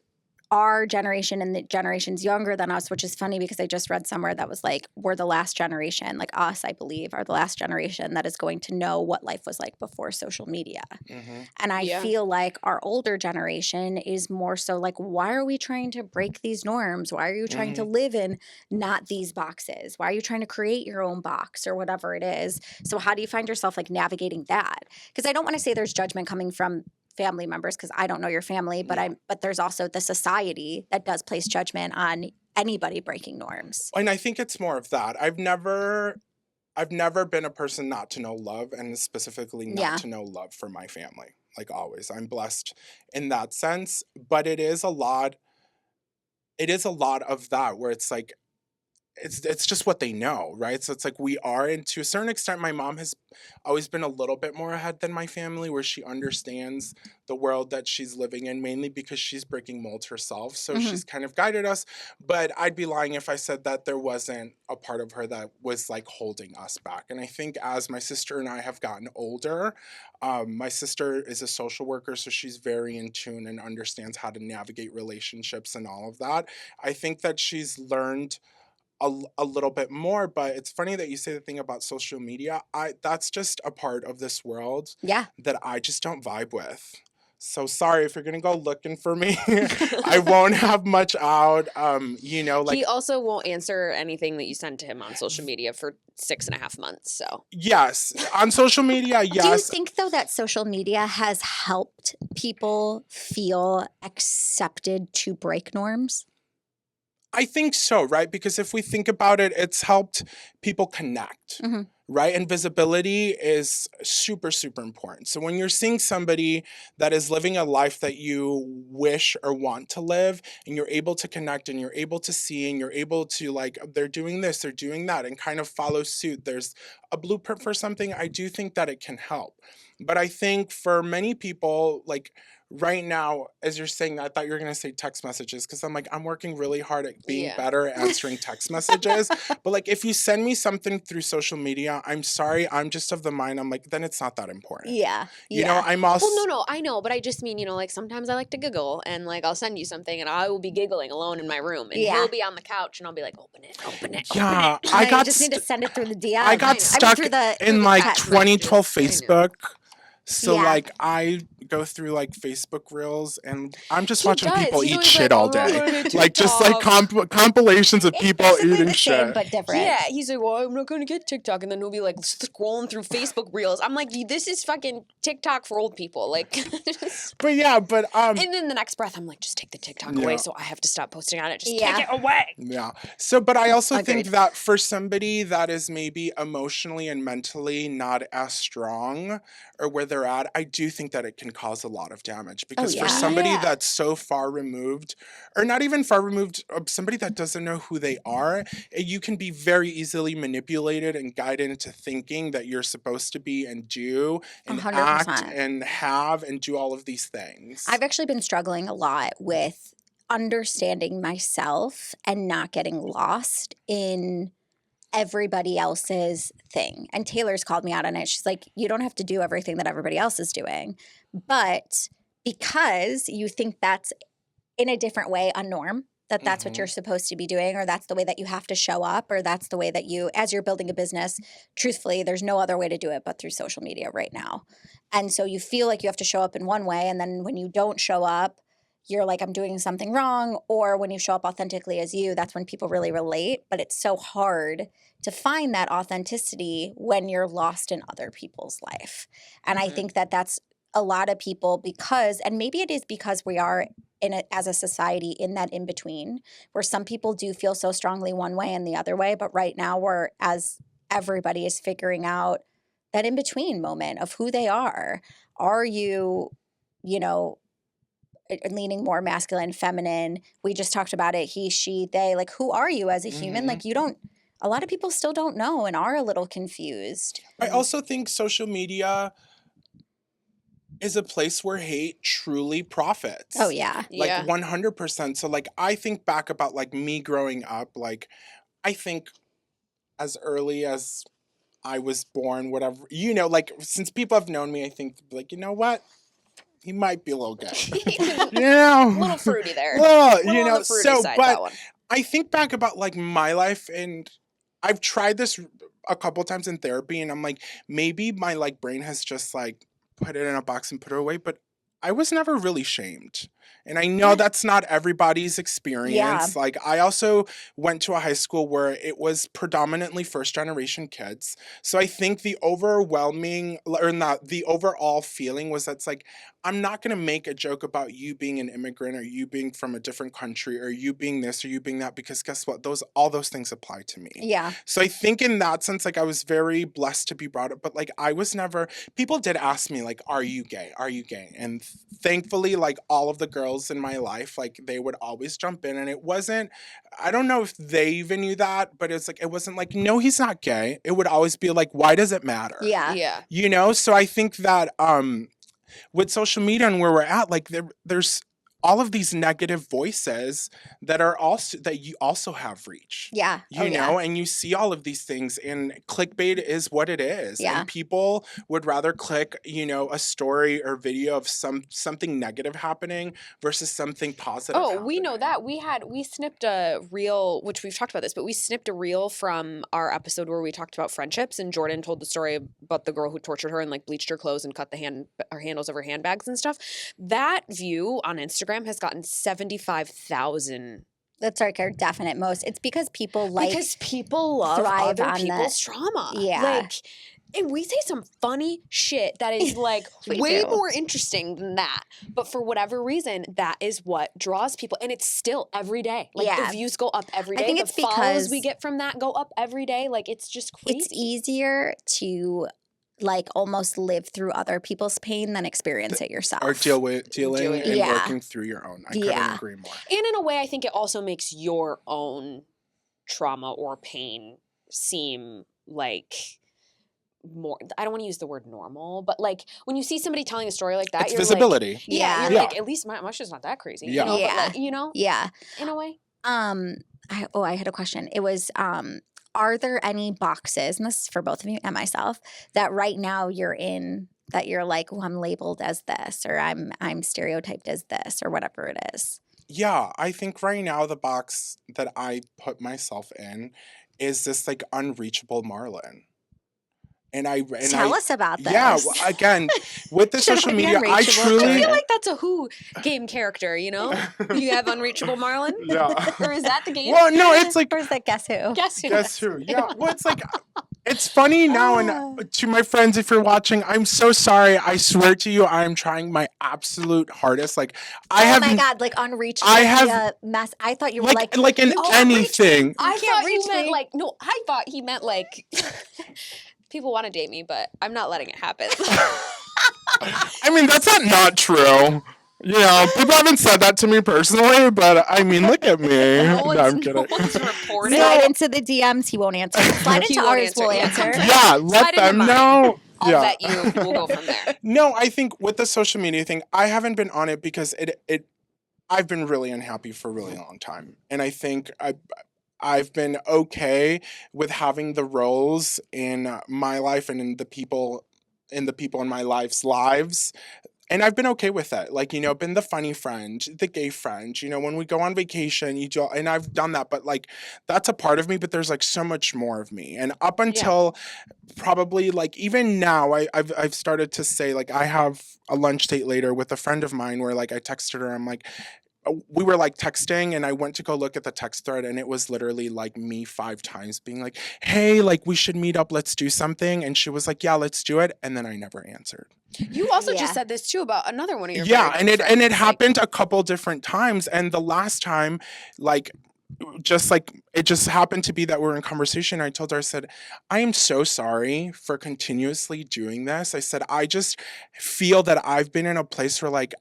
our generation and the generations younger than us, which is funny because I just read somewhere that was like, we're the last generation, like us, I believe, are the last generation that is going to know what life was like before social media. Mm-hmm. And I Yeah. feel like our older generation is more so like, why are we trying to break these norms? Why are you trying to live in not these boxes? Why are you trying to create your own box or whatever it is? So how do you find yourself like navigating that? Because I don't want to say there's judgment coming from family members, because I don't know your family, but No. but there's also the society that does place judgment on anybody breaking norms. And I think it's more of that. I've never been a person not to know love, and specifically not Yeah. to know love for my family. Like always, I'm blessed in that sense, but it is a lot of that where it's like it's just what they know, right? So it's like we are, and to a certain extent my mom has always been a little bit more ahead than my family, where she understands the world that she's living in, mainly because she's breaking molds herself. So Mhm. she's kind of guided us, but I'd be lying if I said that there wasn't a part of her that was like holding us back. And I think as my sister and I have gotten older, my sister is a social worker, so she's very in tune and understands how to navigate relationships and all of that. I think that she's learned a little bit more. But it's funny that you say the thing about social media. That's just a part of this world Yeah. that I just don't vibe with. So sorry if you're gonna go looking for me. I won't have much out. Like He also won't answer anything that you send to him on social media for 6.5 months. So yes, on social media, Do you yes. think, though, that social media has helped people feel accepted to break norms? I think so, right? Because if we think about it, it's helped people connect, Mhm. right? And visibility is super, super important. So when you're seeing somebody that is living a life that you wish or want to live, and you're able to connect and you're able to see and you're able to like, they're doing this, they're doing that, and kind of follow suit, there's a blueprint for something, I do think that it can help. But I think for many people, like, right now, as you're saying that, I thought you were going to say text messages, because I'm like, I'm working really hard at being Yeah. better at answering text messages. But like, if you send me something through social media, I'm sorry, I'm just of the mind, I'm like, then it's not that important. Yeah. I'm also. Well, no, I know, but I just mean, like sometimes I like to giggle, and like I'll send you something and I will be giggling alone in my room, and Yeah. he'll be on the couch and I'll be like, open it, Yeah, open it. I You got just need to send it through the DM. I got know. stuck through the in like text 2012 messages. I know. Facebook. So Yeah. like I go through like Facebook reels, and I'm just He watching does. people He's eat always shit like, all "I'm not day. gonna get Like just like TikTok." compilations of It's people basically eating the same, shit. but different. Yeah, he's like, well, I'm not gonna get TikTok, and then he'll be like scrolling through Facebook reels. I'm like, this is fucking TikTok for old people, like. But yeah, but And then the next breath, I'm like, just take the TikTok away, Yeah. so I have to stop posting on it. Just Yeah. take it away. Yeah. So, but I also think Agreed. that for somebody that is maybe emotionally and mentally not as strong or where they're at, I do think that it can cause a lot of damage. Because for yeah. somebody Yeah. that's so far removed, or not even far removed, somebody that doesn't know who they are, you can be very easily manipulated and guided into thinking that you're supposed to be and do and 100%. act and have and do all of these things. I've actually been struggling a lot with understanding myself and not getting lost in everybody else's thing. And Taylor's called me out on it. She's like, you don't have to do everything that everybody else is doing. But because you think that's in a different way a norm, that's what Mhm. you're supposed to be doing, or that's the way that you have to show up, or that's the way that you, as you're building a business, truthfully, there's no other way to do it but through social media right now. And so you feel like you have to show up in one way, and then when you don't show up, you're like, I'm doing something wrong, or when you show up authentically as you, that's when people really relate. But it's so hard to find that authenticity when you're lost in other people's life. And I think that that's a lot of people because, and maybe it is because we are in it as a society in that in between, where some people do feel so strongly one way and the other way. But right now, we're as everybody is figuring out that in between moment of who they are. Are you, you know, leaning more masculine, feminine? We just talked about it. He, she, they. Like, who are you as a human? Like, you don't. A lot of people still don't know and are a little confused. I also think social media is a place where hate truly profits. Oh yeah. Like Yeah. 100%. So like I think back about like me growing up, like I think as early as I was born, whatever, you know, like since people have known me, I think like, you know what? He might be a little gay. You know? A little fruity there. Well, Little you on know, the fruity so side, but that one. I think back about like my life, and I've tried this a couple times in therapy, and I'm like, maybe my like brain has just like put it in a box and put it away, but I was never really shamed. And I know that's not everybody's experience. Like I also went to a high school where it was predominantly first generation kids. So I think the overwhelming or not the overall feeling was that's like, I'm not going to make a joke about you being an immigrant or you being from a different country or you being this or you being that, because guess what? All those things apply to me. Yeah. So I think in that sense, like I was very blessed to be brought up, but like I was never, people did ask me like, are you gay? Are you gay? And thankfully, like all of the girls in my life, like they would always jump in, and it wasn't, I don't know if they even knew that, but it's like, it wasn't like, no, he's not gay. It would always be like, why does it matter? Yeah. Yeah. You know? So I think that, with social media and where we're at, like there's all of these negative voices that are also that you also have reach. Yeah. You know, and you see all of these things, and clickbait is what it is. Yeah. And people would rather click, you know, a story or video of something negative happening versus something positive. Oh, we know happening. that. We snipped a reel, which we've talked about this, but we snipped a reel from our episode where we talked about friendships, and Jordan told the story about the girl who tortured her and like bleached her clothes and cut her handles of her handbags and stuff. That view on Instagram has gotten 75,000. That's like our definite most. It's because people like Because people love thrive other on people's trauma. Yeah. Like, and we say some funny shit that is like We way do. more interesting than that. But for whatever reason, that is what draws people. And it's still every day. Like Yeah. the views go up every day. I think the it's follows because we get from that go up every day. Like it's just crazy. it's easier to like almost live through other people's pain than experience it yourself. Or dealing Doing it. and Yeah. working through your own. I couldn't Yeah. agree more. And in a way, I think it also makes your own trauma or pain seem like more, I don't want to use the word normal, but like when you see somebody telling a story like that, It's you're visibility. like, Yeah. you're Yeah. like, at least my shit's not that crazy. Yeah. You know, Yeah. but like, you know, Yeah. in a way. I had a question. It was are there any boxes, and this is for both of you and myself, that right now you're in that you're like, oh, I'm labeled as this, or I'm stereotyped as this, or whatever it is? Yeah, I think right now the box that I put myself in is this like unreachable Marlon. Tell us about this. Yeah, again, with the Should social I be media, I unreachable? I truly feel like that's a Who game character, you know? You have Unreachable Marlon? Yeah. Or is that the game? Well, no, it's like Or is that Guess Who? Guess who? guess who? Yeah, well, it's like it's funny now, and to my friends, if you're watching, I'm so sorry. I swear to you, I am trying my absolute hardest. Like I Oh have, my God, like unreachable. I have- via mess. I thought you were like like in you can't reach me. anything. I can't thought you reach meant me. like, no, I thought he meant like, people want to date me, but I'm not letting it happen. I mean, that's not true. You know, people haven't said that to me personally, but I mean, look at me. No No, I'm one's kidding. reported. Slide into the DMs. He won't answer. Slide He into won't ours. We'll answer. Yeah, answer. come Yeah, let Slide into them mine. know. I'll Yeah. bet you we'll go from there. No, I think with the social media thing, I haven't been on it because I've been really unhappy for a really long time. And I think I've been okay with having the roles in my life and in the people in my life's lives And I've been okay with it. Like, you know, been the funny friend, the gay friend, you know, when we go on vacation, you do, and I've done that, but like, that's a part of me, but there's like so much more of me. And up Yeah. until probably like even now, I've started to say, like, I have a lunch date later with a friend of mine where like I texted her, I'm like, we were like texting and I went to go look at the text thread and it was literally like me 5 times being like, hey, like we should meet up, let's do something. And she was like, yeah, let's do it. And then I never answered. You also Yeah. just said this too about another one of your Yeah, very and good it friends. Like, happened a couple different times. And the last time, like just like it just happened to be that we were in conversation. I told her, I said, I am so sorry for continuously doing this. I said, I just feel that I've been in a place where like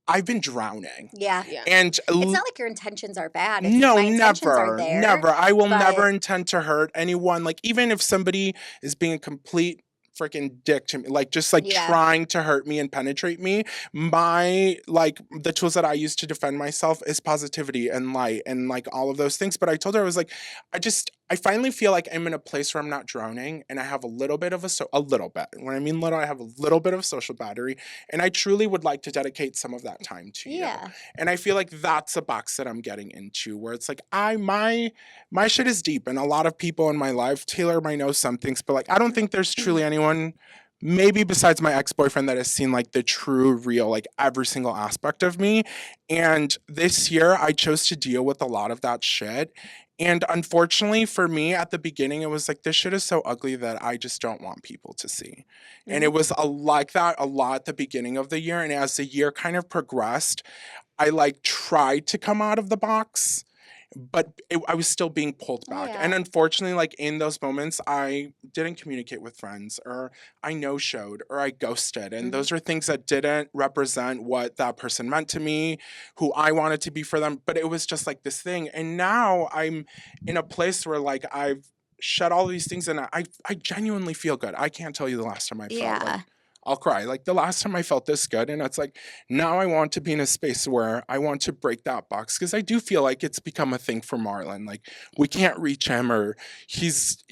I've been drowning. Yeah. yeah. And It's not like your intentions are bad. It's no, my intentions are never, there. never. I will never but- intend to hurt anyone. Like, even if somebody is being a complete freaking dick to me, like, just like Yeah. trying to hurt me and penetrate me, my, like, the tools that I use to defend myself is positivity and light and like all of those things. But I told her, I was like, I finally feel like I'm in a place where I'm not drowning and I have a little bit of a little bit. When I mean little, I have a little bit of social battery. And I truly would like to dedicate some of that time to you. Yeah. And I feel like that's a box that I'm getting into where it's like my shit is deep and a lot of people in my life, Taylor might know some things, but like I don't think there's truly anyone maybe besides my ex-boyfriend that has seen like the true real like every single aspect of me. And this year I chose to deal with a lot of that shit. And unfortunately for me at the beginning, it was like, this shit is so ugly that I just don't want people to see. And it was like that a lot at the beginning of the year. And as the year kind of progressed, I like tried to come out of the box, but I was still being pulled back. Yeah. And unfortunately, like in those moments, I didn't communicate with friends or I no showed or I ghosted. And those are things that didn't represent what that person meant to me, who I wanted to be for them. But it was just like this thing. And now I'm in a place where like I've shed all these things and I genuinely feel good. I can't tell you the last time I felt Yeah. like I'll cry. Like the last time I felt this good. And it's like, now I want to be in a space where I want to break that box. Cause I do feel like it's become a thing for Marlon. Like we can't reach him or he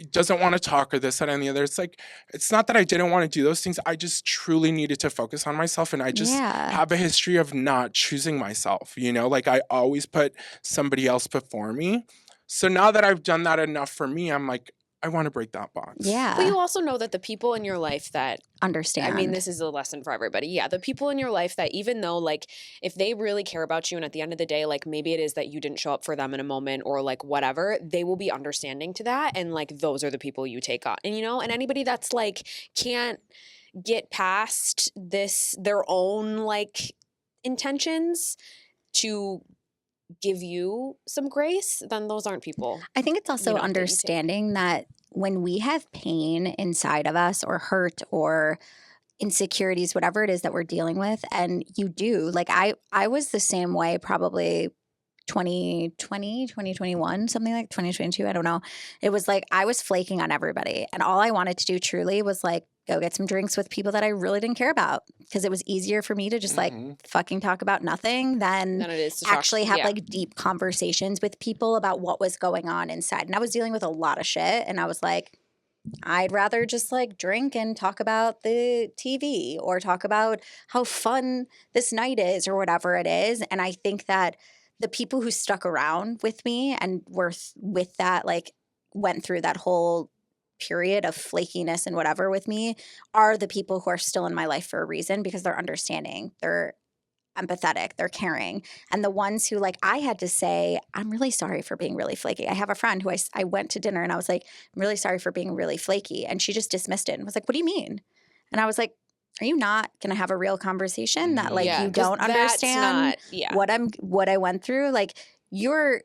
doesn't want to talk or this, that, and the other. It's like, it's not that I didn't want to do those things. I just truly needed to focus on myself. And I just Yeah. have a history of not choosing myself, you know, like I always put somebody else before me. So now that I've done that enough for me, I'm like, I want to break that box. Yeah. But you also know that the people in your life that Understand. I mean, this is a lesson for everybody. Yeah, the people in your life that even though like if they really care about you and at the end of the day like maybe it is that you didn't show up for them in a moment or like whatever, they will be understanding to that and like those are the people you take on. And you know, and anybody that's like can't get past this their own like intentions to give you some grace, then those aren't people. I think it's also that you take. understanding that when we have pain inside of us or hurt or insecurities, whatever it is that we're dealing with, and you do, like I was the same way probably 2020, 2021, something like 2022, I don't know. It was like I was flaking on everybody and all I wanted to do truly was like go get some drinks with people that I really didn't care about because it was easier for me to just like fucking talk about nothing than Than it is to actually talk, have like deep conversations with people about what was going on inside. And I was dealing with a lot of shit and I was like, I'd rather just like drink and talk about the TV or talk about how fun this night is or whatever it is. And I think that the people who stuck around with me and were with that, like went through that whole period of flakiness and whatever with me are the people who are still in my life for a reason because they're understanding, they're empathetic, they're caring. And the ones who like I had to say, I'm really sorry for being really flaky. I have a friend who I went to dinner and I was like, I'm really sorry for being really flaky. And she just dismissed it and was like, what do you mean? And I was like, are you not going to have a real conversation that like Yeah, you 'cause don't that's understand not- what I went through? Like you're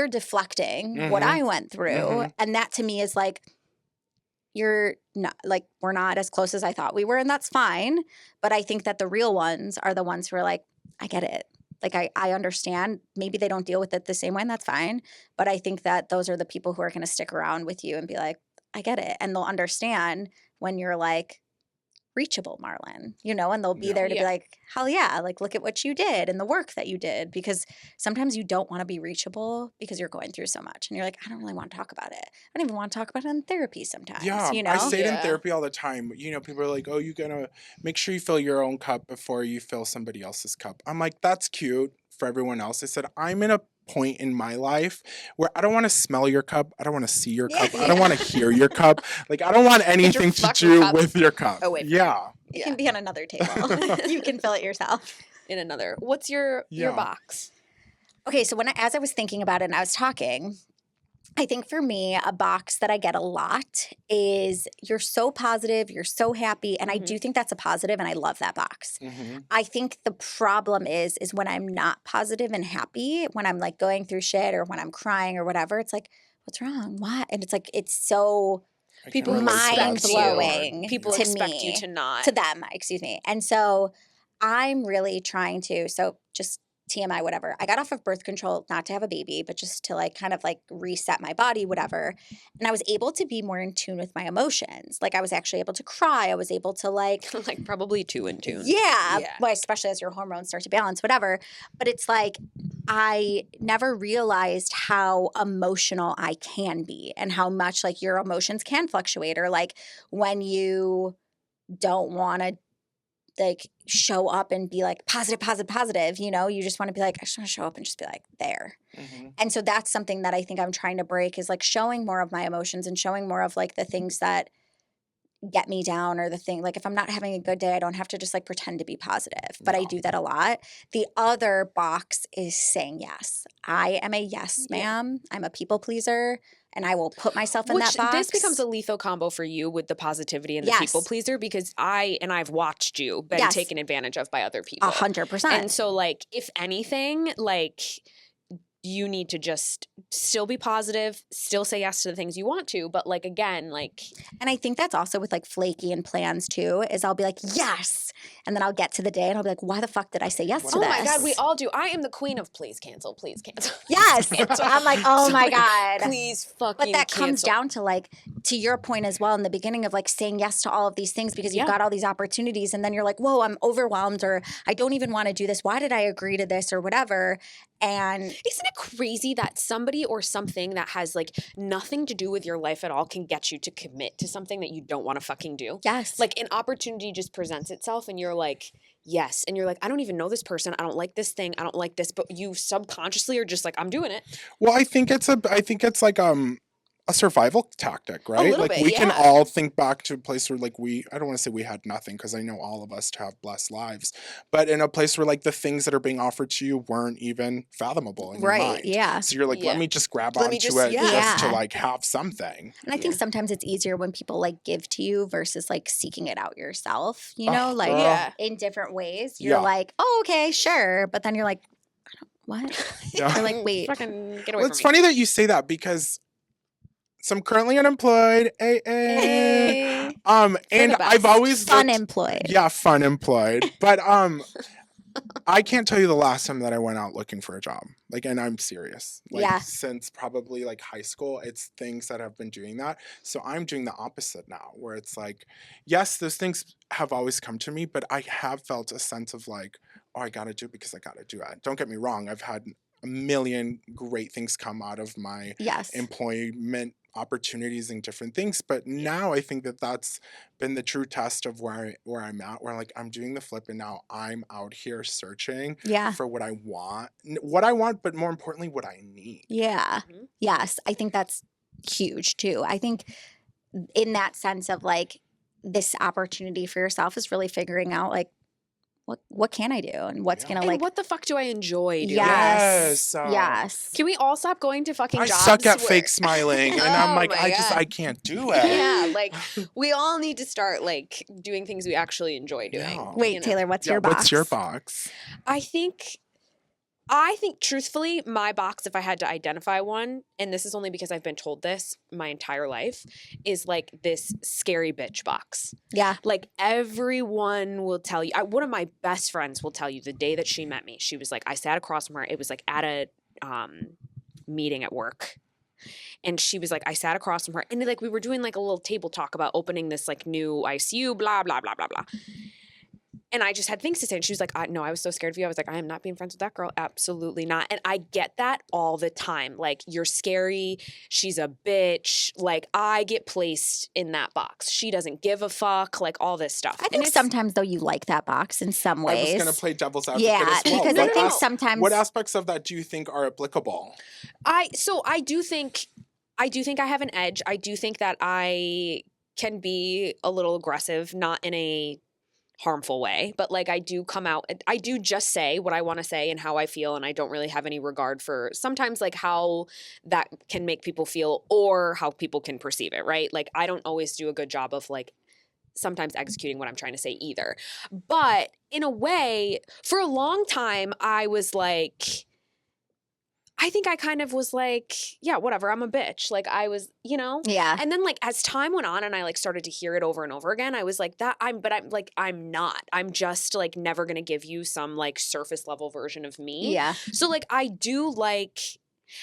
deflecting what I went through. And that to me is like, you're not like, we're not as close as I thought we were. And that's fine. But I think that the real ones are the ones who are like, I get it. Like, I understand. Maybe they don't deal with it the same way and that's fine. But I think that those are the people who are going to stick around with you and be like, I get it. And they'll understand when you're like, reachable, Marlon, you know, and they'll be Yeah. there to be Yeah. like, hell yeah, like look at what you did and the work that you did. Because sometimes you don't want to be reachable because you're going through so much. And you're like, I don't really want to talk about it. I don't even want to talk about it in therapy sometimes, Yeah, you I know? say it in Yeah. therapy all the time. You know, people are like, "Oh, you gotta make sure you fill your own cup before you fill somebody else's cup." I'm like, "That's cute for everyone else." I said, "I'm in a point in my life where I don't want to smell your cup. I don't want to see your cup. I don't want to hear your cup. Like, I don't want anything to fucking do cup with your cup." away from me. Yeah, It Yeah. can be on another table. You can fill it yourself. In another. What's your Yeah. box? Okay, so as I was thinking about it and I was talking, I think for me, a box that I get a lot is you're so positive, you're so happy. And I do think that's a positive, and I love that box. hmm I think the problem is when I'm not positive and happy, when I'm like going through shit or when I'm crying or whatever, it's like, what's wrong? What? And it's like, it's so I can People relate to that mind so blowing hard. People to expect me, you to not. to them, excuse me. And so I'm really trying to, so just TMI, whatever. I got off of birth control not to have a baby, but just to like kind of like reset my body, whatever. And I was able to be more in tune with my emotions. Like I was actually able to cry. I was able to like, Like probably 2 in tune. yeah, Yeah. well, especially as your hormones start to balance, whatever. But it's like I never realized how emotional I can be and how much like your emotions can fluctuate, or like when you don't want to like show up and be like positive, positive, positive, you know, you just want to be like, I just want to show up and just be like there. hmm And so that's something that I think I'm trying to break, is like showing more of my emotions and showing more of like the things that get me down, or the thing like if I'm not having a good day, I don't have to just like pretend to be positive. But I No. do that a lot. The other box is saying yes. I am a yes Yeah. ma'am. I'm a people pleaser, and I will put myself in Which that box. this becomes a lethal combo for you with the positivity and the people Yes. pleaser, because I've watched you been Yes. taken advantage of by other people. 100%. And so like if anything, like you need to just still be positive, still say yes to the things you want to, but like again, like And I think that's also with like flaky and plans too, is I'll be like, yes. And then I'll get to the day and I'll be like, why the fuck did I say yes What to oh this? my God, we all do. I am the queen of please cancel, please cancel. Yes. Cancel. I'm like, oh my Sorry. God. Please fucking But that comes cancel. down to like, to your point as well in the beginning of like saying yes to all of these things because you've Yeah. got all these opportunities. And then you're like, whoa, I'm overwhelmed, or I don't even want to do this. Why did I agree to this or whatever? And Isn't it crazy that somebody or something that has like nothing to do with your life at all can get you to commit to something that you don't want to fucking do? yes. Like an opportunity just presents itself and you're like, yes. And you're like, I don't even know this person. I don't like this thing. I don't like this. But you subconsciously are just like, I'm doing it. Well, I think it's like a survival tactic, right? little Like bit, we can yeah. all think back to a place where like I don't want to say we had nothing, because I know all of us have blessed lives, but in a place where like the things that are being offered to you weren't even fathomable in your right. mind. Yeah. So you're like, Yeah. let me just grab Let me onto just- it yeah. just to Yeah. like have something. And I think Yeah. sometimes it's easier when people like give to you versus like seeking it out yourself, you know, Oh, like girl. Yeah. in different ways. You're Yeah. like, oh, okay, sure. But then you're like, what? Yeah. You're like, wait. Fucking get away Well, from it's me. funny that you say that, because so I'm currently unemployed. Hey. And the I've best. always Fun looked- employed. Yeah, fun employed. But I can't tell you the last time that I went out looking for a job. Like, and I'm serious. Like, Yeah. since probably like high school, it's things that have been doing that. So I'm doing the opposite now, where it's like, yes, those things have always come to me, but I have felt a sense of like, oh, I gotta do it because I gotta do it. Don't get me wrong. I've had a million great things come out of my Yes. employment opportunities and different things, but now I think that that's been the true test of where I'm at, where like I'm doing the flip, and now I'm out here searching Yeah. for what I want, but more importantly what I need. Yeah. Mhm. Yes. I think that's huge too. I think in that sense of like this opportunity for yourself is really figuring out like what can I do and what's Yeah. gonna And like what the fuck do I enjoy doing? yes. Yes, Yes. Can we all stop going to fucking I jobs? suck at where- fake smiling, and I'm Oh like, my I God. can't do it. Yeah, like we all need to start like doing things we actually enjoy doing. Yeah. Wait, you know? Taylor, what's Yeah, your box? what's your box? I think truthfully, my box, if I had to identify one, and this is only because I've been told this my entire life, is like this scary bitch box. Yeah. Like everyone will tell you. One of my best friends will tell you the day that she met me. She was like, I sat across from her. It was like at a meeting at work. And she was like, I sat across from her and like we were doing like a little table talk about opening this like new ICU, blah, blah, blah, blah, blah. And I just had things to say. And she was like, no, I was so scared of you. I was like, I am not being friends with that girl. Absolutely not. And I get that all the time. Like, you're scary. She's a bitch. Like, I get placed in that box. She doesn't give a fuck. Like, all this stuff. I think sometimes, though, you like that box in some ways. I was going to play devil's advocate yeah, as well. because I think sometimes... What aspects of that do you think are applicable? I do think I have an edge. I do think that I can be a little aggressive, not in a harmful way, but like I do come out, I do just say what I want to say and how I feel, and I don't really have any regard for sometimes like how that can make people feel or how people can perceive it, right? Like I don't always do a good job of like sometimes executing what I'm trying to say either. But in a way, for a long time, I was like, I think I kind of was like, yeah, whatever, I'm a bitch. Like I was, you know? Yeah. And then like as time went on and I like started to hear it over and over again, I was like I'm not. I'm just like never going to give you some like surface level version of me. Yeah. So like I do like,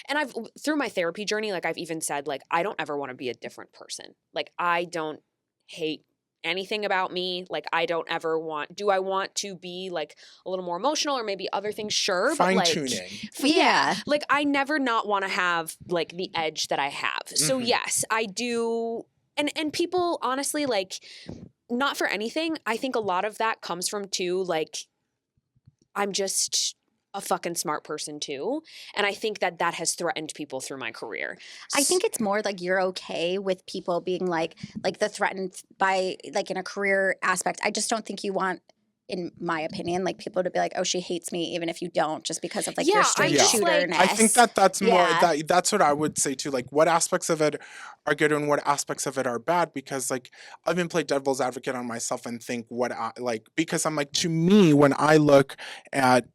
and I've through my therapy journey, like I've even said like, I don't ever want to be a different person. Like I don't hate anything about me. Like I don't ever want, do I want to be like a little more emotional or maybe other things? Sure. Fine but like, tuning. Yeah. Like I never not want to have like the edge that I have. So yes, I do. And people honestly, like not for anything. I think a lot of that comes from too, like I'm just a fucking smart person too. And I think that that has threatened people through my career. I think it's more like you're okay with people being like the threatened by like in a career aspect. I just don't think you want, in my opinion, like people to be like, oh, she hates me even if you don't, just because of like your straight shooterness. I think that's more that's what I would say too. Like what aspects of it are good and what aspects of it are bad, because like I've been playing devil's advocate on myself and think what I like, because I'm like, to me, when I look at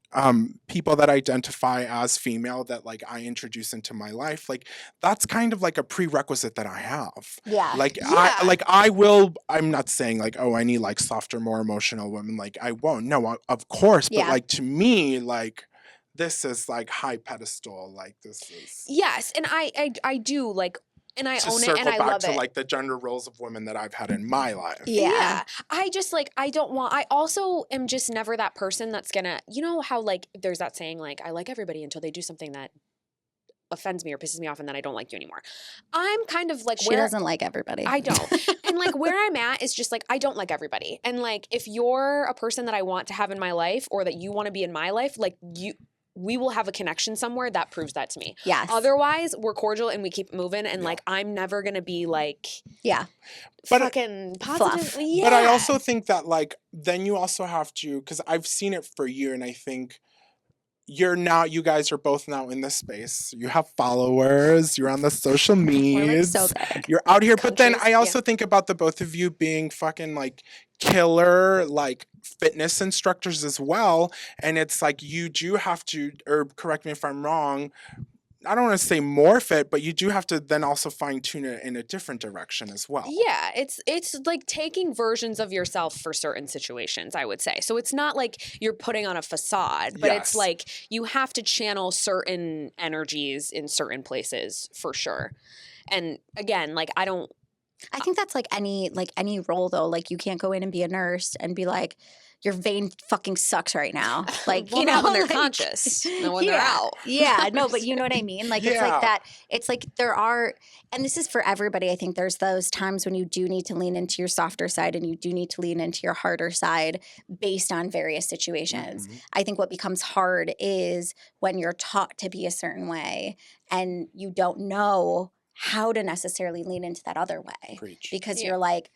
people that identify as female that like I introduce into my life, like that's kind of like a prerequisite that I have. Yeah. Like I'm not saying like, oh, I need like softer, more emotional women. Like I won't. No, of course. But like to me, like this is like high pedestal. Like this is. Yes. And I do like, and I own it and I love it. To circle back to like the gender roles of women that I've had in my life. Yeah. I just like, I also am just never that person that's gonna, you know how like there's that saying like, I like everybody until they do something that offends me or pisses me off and then I don't like you anymore. I'm kind of like, she doesn't like everybody. I don't. And like where I'm at is just like, I don't like everybody. And like, if you're a person that I want to have in my life or that you want to be in my life, like we will have a connection somewhere that proves that to me. Yes. Otherwise, we're cordial and we keep moving. And like, I'm never going to be like, fucking positive. Yeah. But I also think that like, then you also have to, because I've seen it for you and I think you guys are both now in this space. You have followers, you're on the social medias, you're out here. But then I also think about the both of you being fucking like killer, like fitness instructors as well. And it's like, you do have to, or correct me if I'm wrong, I don't want to say morph it, but you do have to then also fine tune it in a different direction as well. Yeah, it's like taking versions of yourself for certain situations, I would say. So it's not like you're putting on a facade, but it's like you have to channel certain energies in certain places for sure. And again, like I think that's like any role though. Like you can't go in and be a nurse and be like, your vein fucking sucks right now. Like, well, you know, when they're conscious, not when they're out. Yeah, no, but you know what I mean? Like, it's like that. It's like there are, and this is for everybody. I think there's those times when you do need to lean into your softer side and you do need to lean into your harder side based on various situations. I think what becomes hard is when you're taught to be a certain way and you don't know how to necessarily lean into that other way. Preach. Because you're like,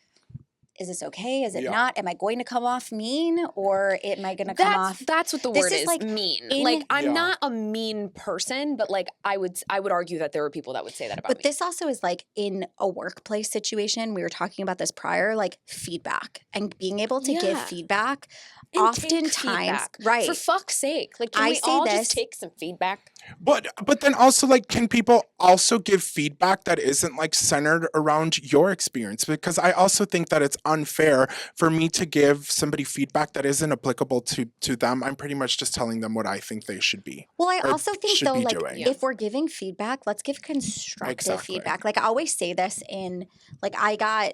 is this okay? Is it not? Am I going to come off mean or am I going to come off? That's what the word is, like mean. Like I'm not a mean person, but like I would argue that there are people that would say that about me. But this also is like in a workplace situation. We were talking about this prior, like feedback and being able to give feedback And take oftentimes, feedback. right. For fuck's sake. Like, can I we say all this- just take some feedback? But then also, like, can people also give feedback that isn't like centered around your experience? Because I also think that it's unfair for me to give somebody feedback that isn't applicable to them. I'm pretty much just telling them what I think they should be. Well, I or also think should though, be like doing. if we're giving feedback, let's give constructive Exactly. feedback. Like I always say this in like I got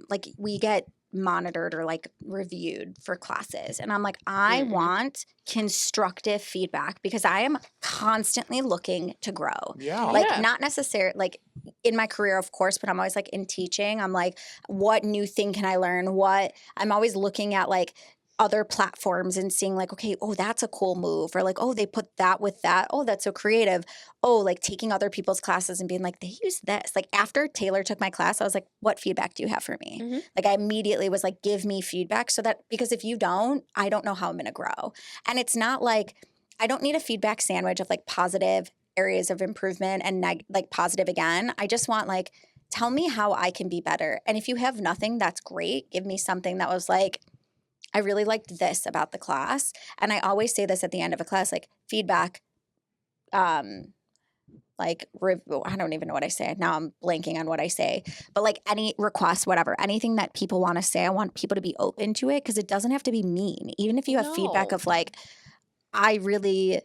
like we get monitored or like reviewed for classes and I'm like I Mhm. want constructive feedback because I am constantly looking to grow. Yeah. Like Yeah. not necessarily like in my career of course, but I'm always like in teaching, I'm like what new thing can I learn? What I'm always looking at like other platforms and seeing like, okay, oh, that's a cool move. Or like, oh, they put that with that. Oh, that's so creative. Oh, like taking other people's classes and being like, they use this. Like after Taylor took my class, I was like, what feedback do you have for me? Mhm. Like I immediately was like, give me feedback so that because if you don't, I don't know how I'm going to grow. And it's not like, I don't need a feedback sandwich of like positive areas of improvement and like positive again. I just want like, tell me how I can be better. And if you have nothing, that's great. Give me something that was like, I really liked this about the class. And I always say this at the end of a class, like feedback, like I don't even know what I say. Now I'm blanking on what I say. But like any request, whatever, anything that people want to say, I want people to be open to it because it doesn't have to be mean. Even if you have feedback No. of like, I really,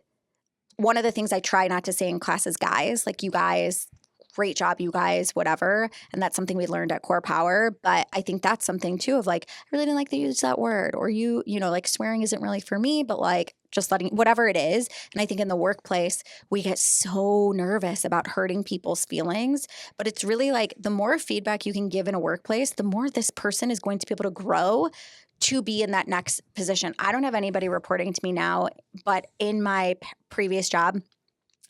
one of the things I try not to say in class is guys, like you guys, great job, you guys, whatever. And that's something we learned at Core Power. But I think that's something too of like, I really didn't like to use that word. Or you know, like swearing isn't really for me, but like just letting whatever it is. And I think in the workplace, we get so nervous about hurting people's feelings. But it's really like the more feedback you can give in a workplace, the more this person is going to be able to grow to be in that next position. I don't have anybody reporting to me now, but in my previous job,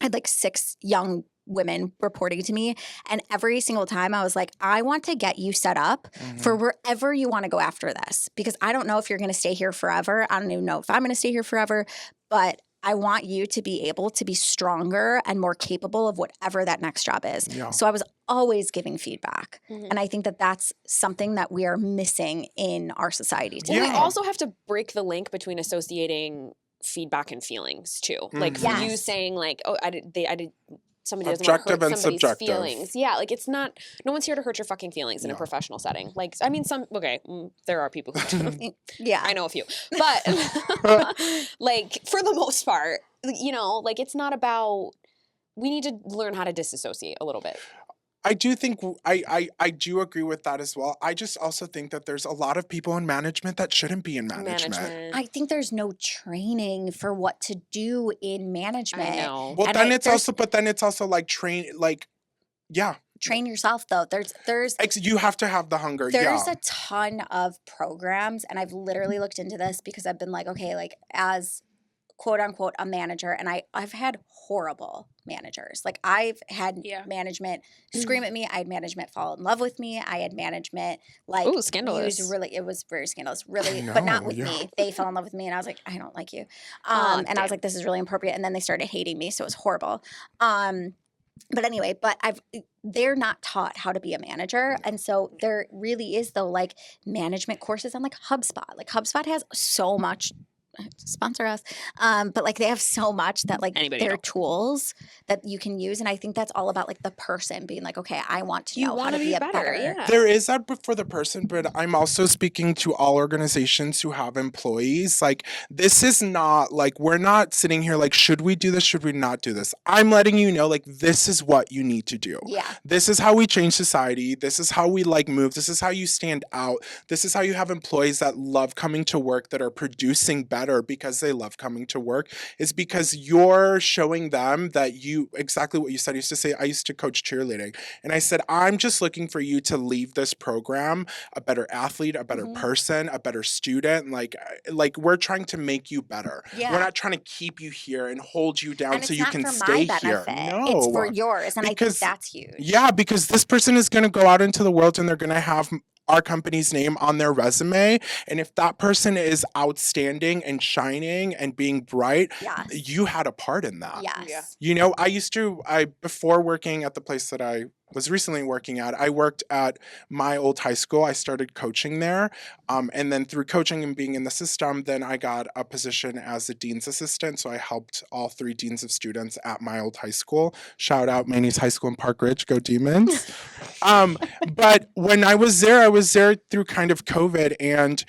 I had like 6 young women reporting to me. And every single time I was like, I want to get you set up for wherever you want to go after this. Because I don't know if you're going to stay here forever. I don't even know if I'm going to stay here forever. But I want you to be able to be stronger and more capable of whatever that next job is. Yeah. So I was always giving feedback. Mhm. And I think that that's something that we are missing in our society today. Well, we Yeah. also have to break the link between associating feedback and feelings too. Like for you Yes. saying like, oh, I did somebody doesn't want to Objective hurt and somebody's subjective. feelings. Yeah, like it's not. No one's here to hurt your fucking feelings in a Yeah. professional setting. Like, I mean, there are people who do. Yeah. I know a few, but like for the most part, you know, like it's not about. We need to learn how to disassociate a little bit. I do think I do agree with that as well. I just also think that there's a lot of people in management that shouldn't be in management. I think there's no training for what to do in management. I know. Well, And then there's- but then it's also like yeah, Train yourself though. There's you have to have the hunger. There's Yeah. a ton of programs, and I've literally looked into this because I've been like, okay, like as quote unquote a manager, and I've had horrible managers. Like I've had Yeah. management scream at me. I had management fall in love with me. I had management like Ooh, scandalous. it was very scandalous, really, I but not know, with yeah. me. They fell in love with me, and I was like, I don't like you. Aw, And I damn. was like, this is really inappropriate. And then they started hating me, so it was horrible. But anyway, they're not taught how to be a manager. And so there really is though like management courses on like HubSpot. Like HubSpot has so much sponsor us. But like they have so much that like Anybody they're know. tools that you can use. And I think that's all about like the person being like, okay, I want to You know how want to to be be a better, yeah. There is that for the person, but I'm also speaking to all organizations who have employees. Like, this is not like, we're not sitting here like, should we do this? Should we not do this? I'm letting you know, like, this is what you need to do. Yeah. This is how we change society. This is how we like move. This is how you stand out. This is how you have employees that love coming to work, that are producing better because they love coming to work, is because you're showing them that you, exactly what you said. I used to say, I used to coach cheerleading, and I said, I'm just looking for you to leave this program a better athlete, a better person, a better student. Like we're trying to make you better. Yeah. We're not trying to keep you here and hold you down And so it's you not can for stay my here. benefit. No. It's for yours. And Because- I think that's huge. Yeah, because this person is going to go out into the world and they're going to have our company's name on their resume. And if that person is outstanding and shining and being bright, Yes. you had a part in that. Yes. Yeah. You know, I before working at the place that I was recently working at. I worked at my old high school. I started coaching there. And then through coaching and being in the system, then I got a position as a dean's assistant. So I helped all 3 deans of students at my old high school. Shout out Manny's High School in Park Ridge. Go Demons. But when I was there through kind of COVID. And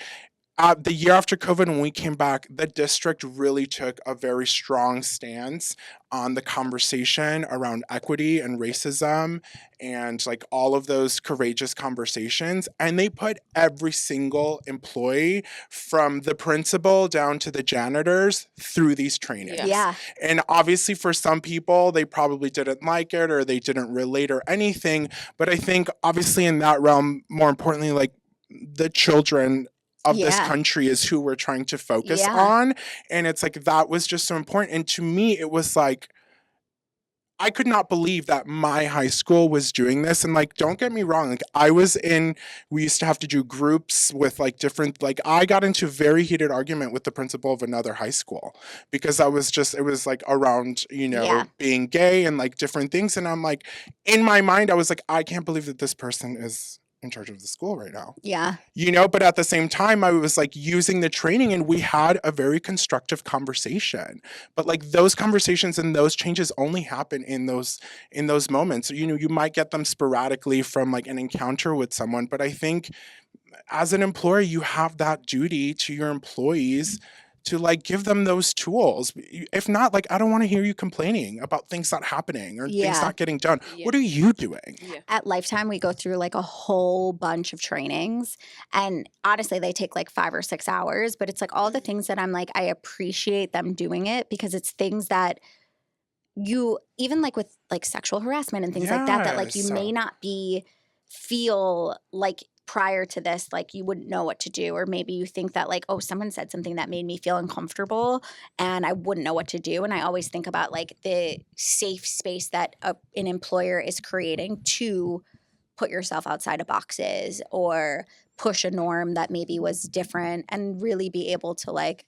the year after COVID, when we came back, the district really took a very strong stance on the conversation around equity and racism and like all of those courageous conversations. And they put every single employee from the principal down to the janitors through these trainings. Yes. Yeah. And obviously, for some people, they probably didn't like it or they didn't relate or anything. But I think, obviously, in that realm, more importantly, like the children of this Yeah. country is who we're trying to focus Yeah. on. And it's like that was just so important. And to me, it was like, I could not believe that my high school was doing this. And like, don't get me wrong, like we used to have to do groups with like different, like I got into a very heated argument with the principal of another high school because it was like around, Yeah. being gay and like different things. And I'm like, in my mind, I was like, I can't believe that this person is in charge of the school right now. Yeah. But at the same time, I was like using the training and we had a very constructive conversation. But like those conversations and those changes only happen in those moments. You might get them sporadically from like an encounter with someone, but I think as an employer, you have that duty to your employees to like give them those tools. If not, like I don't want to hear you complaining about things not happening or things Yeah. not getting done. Yeah. What are you doing? Yeah. At Lifetime, we go through like a whole bunch of trainings. And honestly, they take like 5 or 6 hours. But it's like all the things that I'm like, I appreciate them doing it because it's things that you, even like with like sexual harassment and things like that like you Yes. may not feel like prior to this, like you wouldn't know what to do. Or maybe you think that like, oh, someone said something that made me feel uncomfortable and I wouldn't know what to do. And I always think about like the safe space that an employer is creating to put yourself outside of boxes or push a norm that maybe was different and really be able to like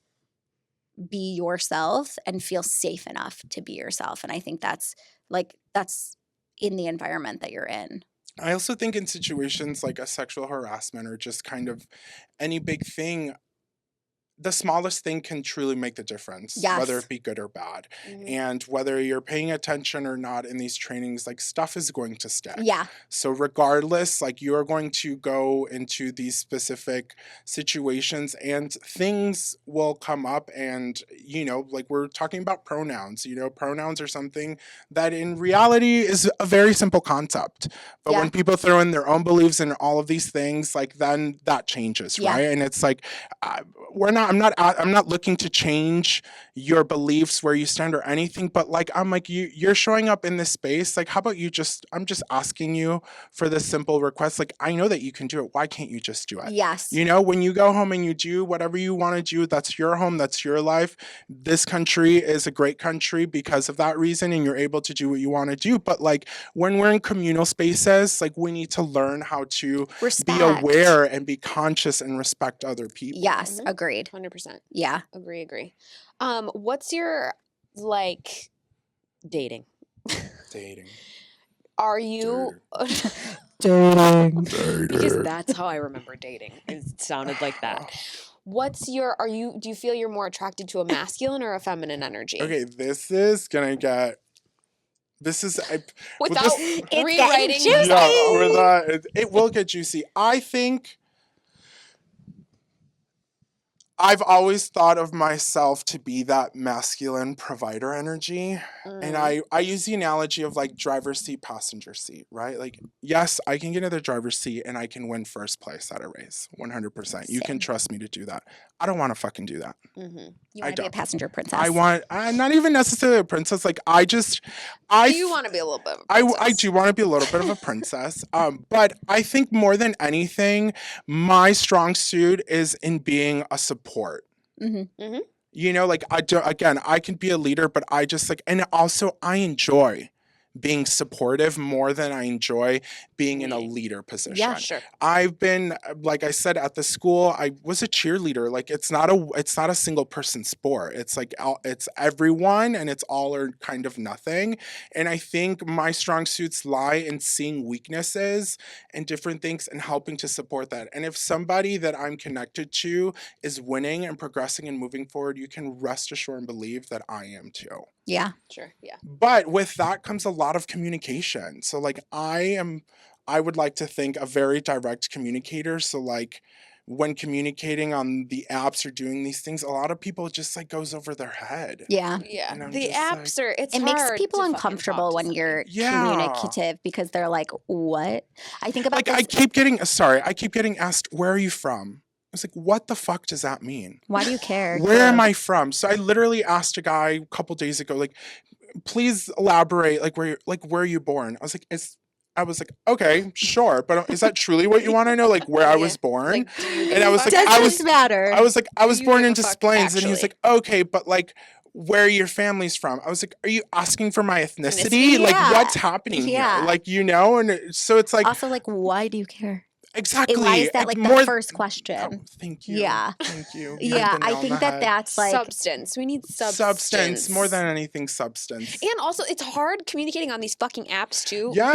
be yourself and feel safe enough to be yourself. And I think that's in the environment that you're in. I also think in situations like a sexual harassment or just kind of any big thing, the smallest thing can truly make the difference, whether Yes. it be good or bad. Mhm. And whether you're paying attention or not in these trainings, like stuff is going to stick. Yeah. So regardless, like you are going to go into these specific situations and things will come up. And, like we're talking about pronouns, pronouns are something that in reality is a very simple concept. But Yeah. when people throw in their own beliefs and all of these things, like then that changes, Yeah. right? And it's like, I'm not looking to change your beliefs where you stand or anything, but like I'm like you're showing up in this space, like how about I'm just asking you for this simple request, like I know that you can do it, why can't you just do it? Yes. When you go home and you do whatever you want to do, that's your home, that's your life. This country is a great country because of that reason and you're able to do what you want to do. But like when we're in communal spaces, like we need to learn how to Respect. be aware and be conscious and respect other people. Yes. Mhm. Agreed. 100%. Yeah. Agree. What's your like dating? Dating. Are you Dating. because that's how I remember dating. It sounded like that. Do you feel you're more attracted to a masculine or a feminine energy? Okay, this is Without It's getting rewriting juicy. it will get juicy. I think I've always thought of myself to be that masculine provider energy. And I use the analogy of like driver's seat, passenger seat, right? Like, yes, I can get in the driver's seat and I can win first place at a race, 100%. You can Same. trust me to do that. I don't want to fucking do that. Mm-hmm. You I want to be a don't. passenger princess. I'm not even necessarily a princess. Like, You want to be a little bit of a I princess. do want to be a little bit of a princess. But I think more than anything, my strong suit is in being a support. Mm-hmm. Like I can be a leader, but I just like, and also I enjoy being supportive more than I enjoy being in a leader position. Yeah. Sure. I've been, like I said, at the school, I was a cheerleader. Like it's not a single person sport. It's like it's everyone, and it's all or kind of nothing. And I think my strong suits lie in seeing weaknesses and different things and helping to support that. And if somebody that I'm connected to is winning and progressing and moving forward, you can rest assured and believe that I am too. Yeah. Sure. Yeah. But with that comes a lot of communication. So like I would like to think a very direct communicator. So like when communicating on the apps or doing these things, a lot of people just like goes over their head. Yeah. Yeah. And I'm The just like- apps are, it's It makes hard people to fucking uncomfortable talk to when somebody. you're Yeah. communicative because they're like, what? I think about Like this. I keep getting asked, where are you from? I was like, what the fuck does that mean? Why do you care? Where am I from? So I literally asked a guy a couple days ago, like, please elaborate, like where are you born? I was like, okay, sure, but is that truly what you want to know? Like where I Yeah. was born? Like, do you give And a I was fuck? like, Doesn't matter. I was like, I was you born give in a Des fuck, Plaines, and he was actually? like, okay, but like, where your family's from? I was like, are you asking for my ethnicity? Ethnicity? Like, Yeah. what's happening Yeah. here? Like, so it's like Also, like, why do you care? exactly. Why is that like the first Oh, question? thank you. Yeah. Thank you. You hit Yeah, the I nail on think the that head. that's like substance. We need substance. More than anything, substance. And also, it's hard communicating on these fucking apps too. Yes,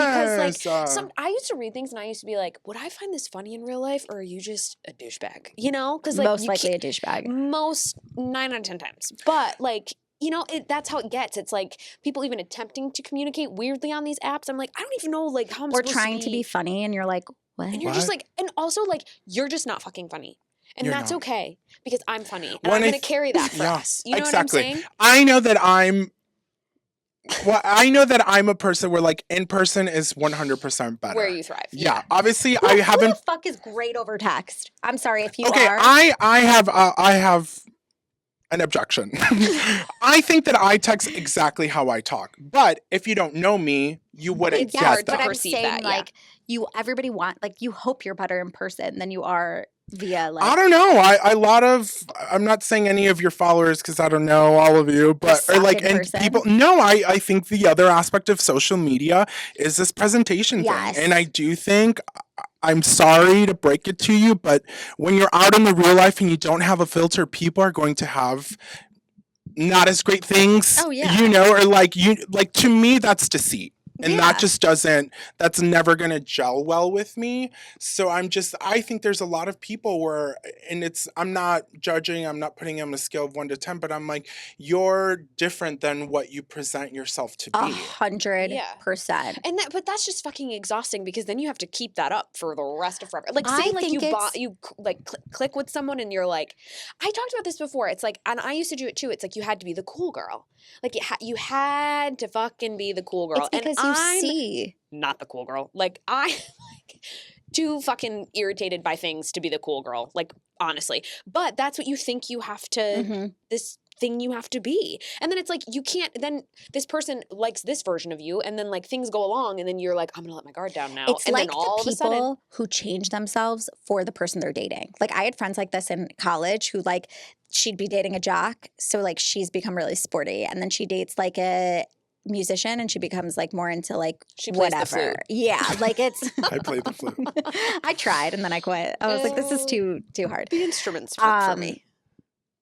Because like I used to read things and I used to be like, would I find this funny in real life, or are you just a douchebag? You know, because like most you likely can't- a douchebag. most 9 out of 10 times. But like, you know, that's how it gets. It's like people even attempting to communicate weirdly on these apps. I'm like, I don't even know like how I'm Or supposed trying to be funny, and you're like, what? and you're just like, and also like you're just not fucking funny. And You're that's not. okay because I'm funny. And When I'm I going to th- carry that for Yeah, us. You know exactly. what I'm saying? I know that I'm a person where like in person is 100% better. Where you thrive. Yeah, obviously Who I the haven't. fuck is great over text? I'm sorry if you Okay, are. I have an objection. I think that I text exactly how I talk, but if you don't know me, you wouldn't It's get hard to that. but I'm perceive saying that, yeah. like everybody you hope you're better in person than you are via like I don't know. I'm not saying any of your followers because I don't know all of you, but or suck like in and person? people. No, I think the other aspect of social media is this presentation Yes. thing, and I do think. I'm sorry to break it to you, but when you're out in the real life and you don't have a filter, people are going to have not as great things. Oh, yeah. You know, or like to me that's deceit. And Yeah. that just that's never going to gel well with me. So I think there's a lot of people where, and I'm not judging, I'm not putting them on a scale of 1 to 10, but I'm like, you're different than what you present yourself to be. 100%. And but that's just fucking exhausting because then you have to keep that up for the rest of forever. Like I say like think you click with someone and you're like, I talked about this before. It's like, and I used to do it too. It's like you had to be the cool girl. Like you had to fucking be the cool girl. It's because and you I'm see. not the cool girl. Like I like too fucking irritated by things to be the cool girl. Like honestly, but that's what you think you have to. Mhm. This thing you have to be. And then it's like you can't then this person likes this version of you and then like things go along and then you're like I'm going to let my guard down now. It's and like then all the of a sudden people who change themselves for the person they're dating. Like I had friends like this in college who like she'd be dating a jock, so like she's become really sporty, and then she dates like a musician and she becomes like more into like She plays the whatever. flute. Yeah, like it's I played the flute. I tried and then I quit. I was like, this is too hard. the instruments for me.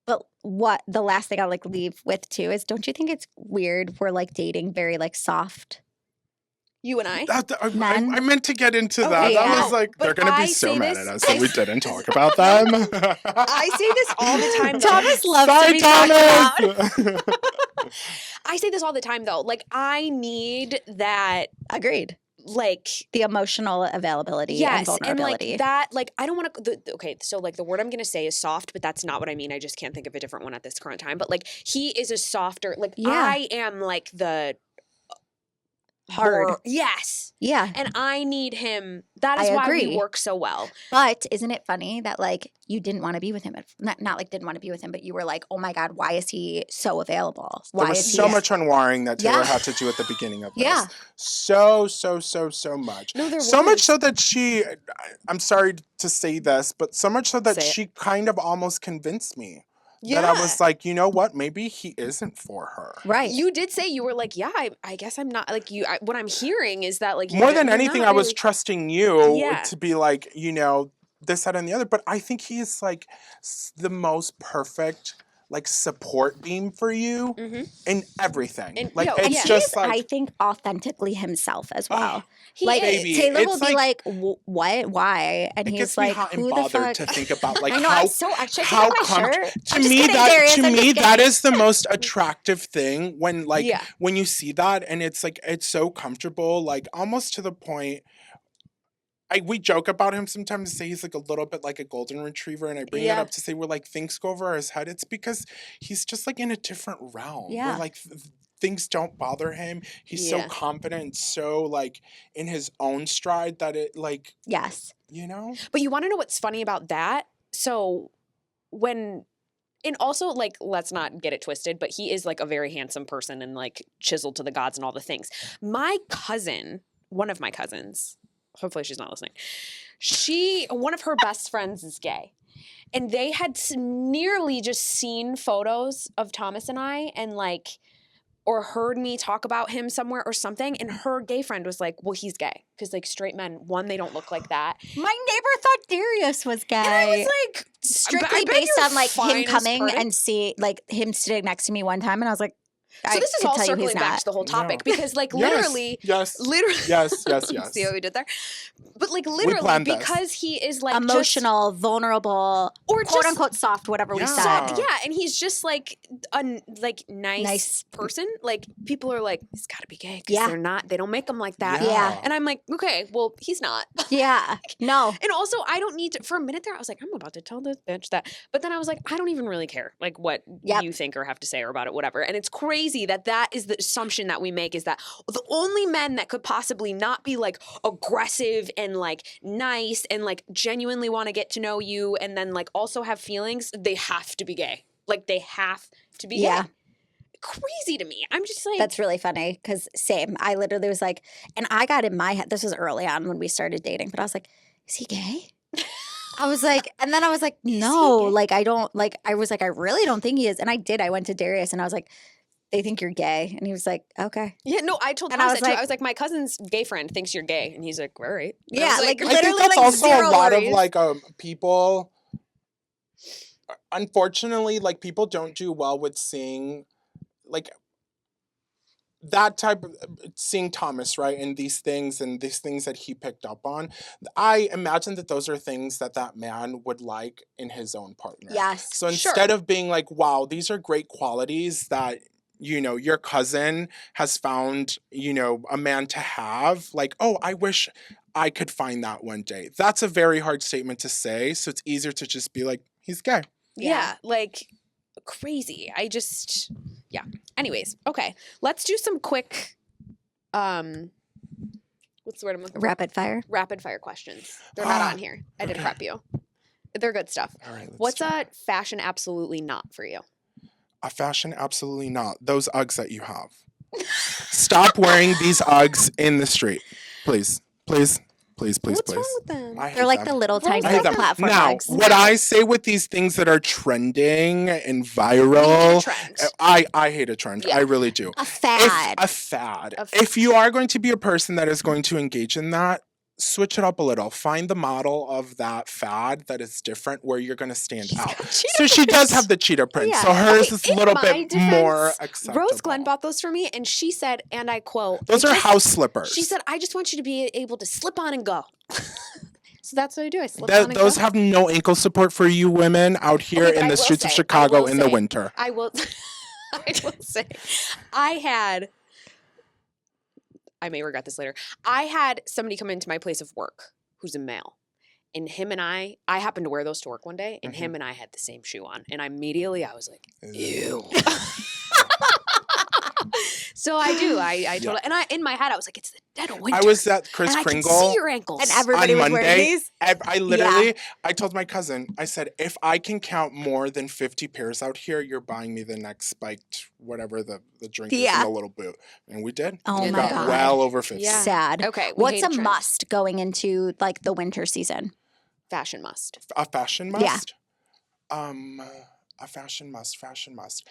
But what the last thing I'll like leave with too is don't you think it's weird we're like dating very like soft? You and I. Men? I meant to get into Oh, that. yeah. I was like, But they're going to I be so say mad this- at us that we didn't talk about them. I say this all the time. though. Thomas loves to Sorry, be talked about. Thomas. I say this all the time though. Like I need that Agreed. like The emotional availability and yes, and vulnerability. like that, like I don't want to. Okay, so like the word I'm gonna say is soft, but that's not what I mean. I just can't think of a different one at this current time. But like he is a softer. Like Yeah. I am like the Hard. more- yes, Yeah. and I need him. That is I why agree. we work so well. But isn't it funny that like you didn't want to be with him? Not like didn't want to be with him, but you were like, oh my God, why is he so available? Why There was is so he much unwiring that Taylor Yeah. had to do at the beginning of this. Yeah. So much. No, there So much was. so that I'm sorry to say this, but so much so that Say it. she kind of almost convinced me that I was like, you know what? Maybe he isn't for her. Right. You did say, you were like, yeah, I guess I'm not, like, what I'm hearing is that, like, More than you're anything, not I was really- trusting you Yeah. to be like, you know, this, that, and the other. But I think he is like the most perfect, like, support beam for you in everything. And, like, yo, it's And yeah. he just is, like, I think, authentically himself as well. He like is. baby, Taylor it's will be like- like, "What? Why?" And it he's gets me like, hot and "Who the bothered fuck?" to think about like I know. how I'm so actually how taking my shirt. to I'm just me kidding, that Darius, to I'm me just that kidding. is the most attractive thing when like Yeah. when you see that and it's like it's so comfortable, like almost to the point. We joke about him sometimes, say he's like a little bit like a golden retriever, and I bring that Yeah. up to say where like things go over his head. It's because he's just like in a different realm Yeah. where like things don't bother him. He's so Yeah. confident and so like in his own stride that it like, Yes. you know. But you want to know what's funny about that? So when, and also, like, let's not get it twisted, but he is like a very handsome person and like chiseled to the gods and all the things. My cousin, one of my cousins, hopefully she's not listening, one of her best friends is gay. And they had nearly just seen photos of Thomas and I and like, or heard me talk about him somewhere or something. And her gay friend was like, well, he's gay. Because like straight men, one, they don't look like that. My neighbor thought Darius was gay. And I was like, strictly I bet based you're on like him fine as coming pretty. and see like him sitting next to me one time, and I was like, So this is all circling back to the whole topic because like literally, yes, literally, yes, yes, yes. see what we did there? But like literally planned this. because he is like emotional, vulnerable, or quote just unquote soft, whatever we Yeah. said. yeah, and he's just like a nice Nice. person. Like people are like, he's got to be gay because Yeah. they're not. They don't make him like that. Yeah. And I'm like, okay, well, he's not. Yeah. No. And also, I don't need to. For a minute there, I was like, I'm about to tell this bitch that. But then I was like, I don't even really care, like what Yep. you think or have to say or about it, whatever. And it's crazy that is the assumption that we make is that the only men that could possibly not be like aggressive and like nice and like genuinely want to get to know you and then like also have feelings, they have to be gay. Like they have to be Yeah. gay. Crazy to me. I'm just like, That's really funny because same. I literally was like, and I got in my head, this was early on when we started dating, but I was like, is he gay? I was like, and then I was like, no, gay? like I don't, like, I was like, I really don't think he is. And I did. I went to Darius and I was like, they think you're gay. And he was like, okay. yeah, no, I told And Thomas I was that too. like- I was like, my cousin's gay friend thinks you're gay. And he's like, all right. And I Yeah, was like, I think literally, that's like, also a zero lot worries. of like people. Unfortunately, like people don't do well with seeing, like that type of seeing Thomas, right, and these things that he picked up on. I imagine that those are things that man would like in his own partner. Yes. So Sure. instead of being like, wow, these are great qualities that, you know, your cousin has found, you know, a man to have, like, oh, I wish I could find that one day. That's a very hard statement to say. So it's easier to just be like, he's gay. Yeah, like crazy. I just, yeah. Anyways, okay. Let's do some quick, what's the word I'm looking for? Rapid fire. Rapid fire questions. They're not on here. I did prep you. They're good stuff. All right. Let's What's do it. a fashion absolutely not for you? A fashion? Absolutely not. Those Uggs that you have. Stop wearing these Uggs in the street. Please. Please. Please, please, What's please. wrong with them? I hate They're like them. the little tiny I hate them. platform Now, Uggs. what I say with these things that are trending and You hate a viral, trend. I hate a trend. Yeah. I really do. A fad. A fad. A f- If you are going to be a person that is going to engage in that, switch it up a little. Find the model of that fad that is different where you're going to stand out. So she does have the cheetah print. So Yeah. hers Okay, is a in little my bit defense, more acceptable. Rose Glenn bought those for me, and she said, and I quote, Those "I are just- house slippers. She said, I just want you to be able to slip on and go. So that's what I do. I slip on and Those go. have no ankle support for you women out here Okay, but in I the will streets of say- I Chicago will in the say- winter. I will, I will say, I may regret this later. I had somebody come into my place of work who's a male. And him and I happened to wear those to work one day, and him and I had the same shoe on. And immediately I was like, ew. So I do. I totally, and in my head, I was like, it's the dead of winter. I was at Kris and I can Kringle see your ankles. And everybody on was wearing Monday. these. I literally, I told my cousin, I said, if I can count more than 50 pairs out here, you're buying me the next spiked, whatever the drink is in Yeah. the little boot. And we did. Oh we my got God. well over 50. Yeah. Sad. Okay, we What's hate a a trend. must going into like the winter season? Fashion must. A fashion Yeah. must? A fashion must, fashion must.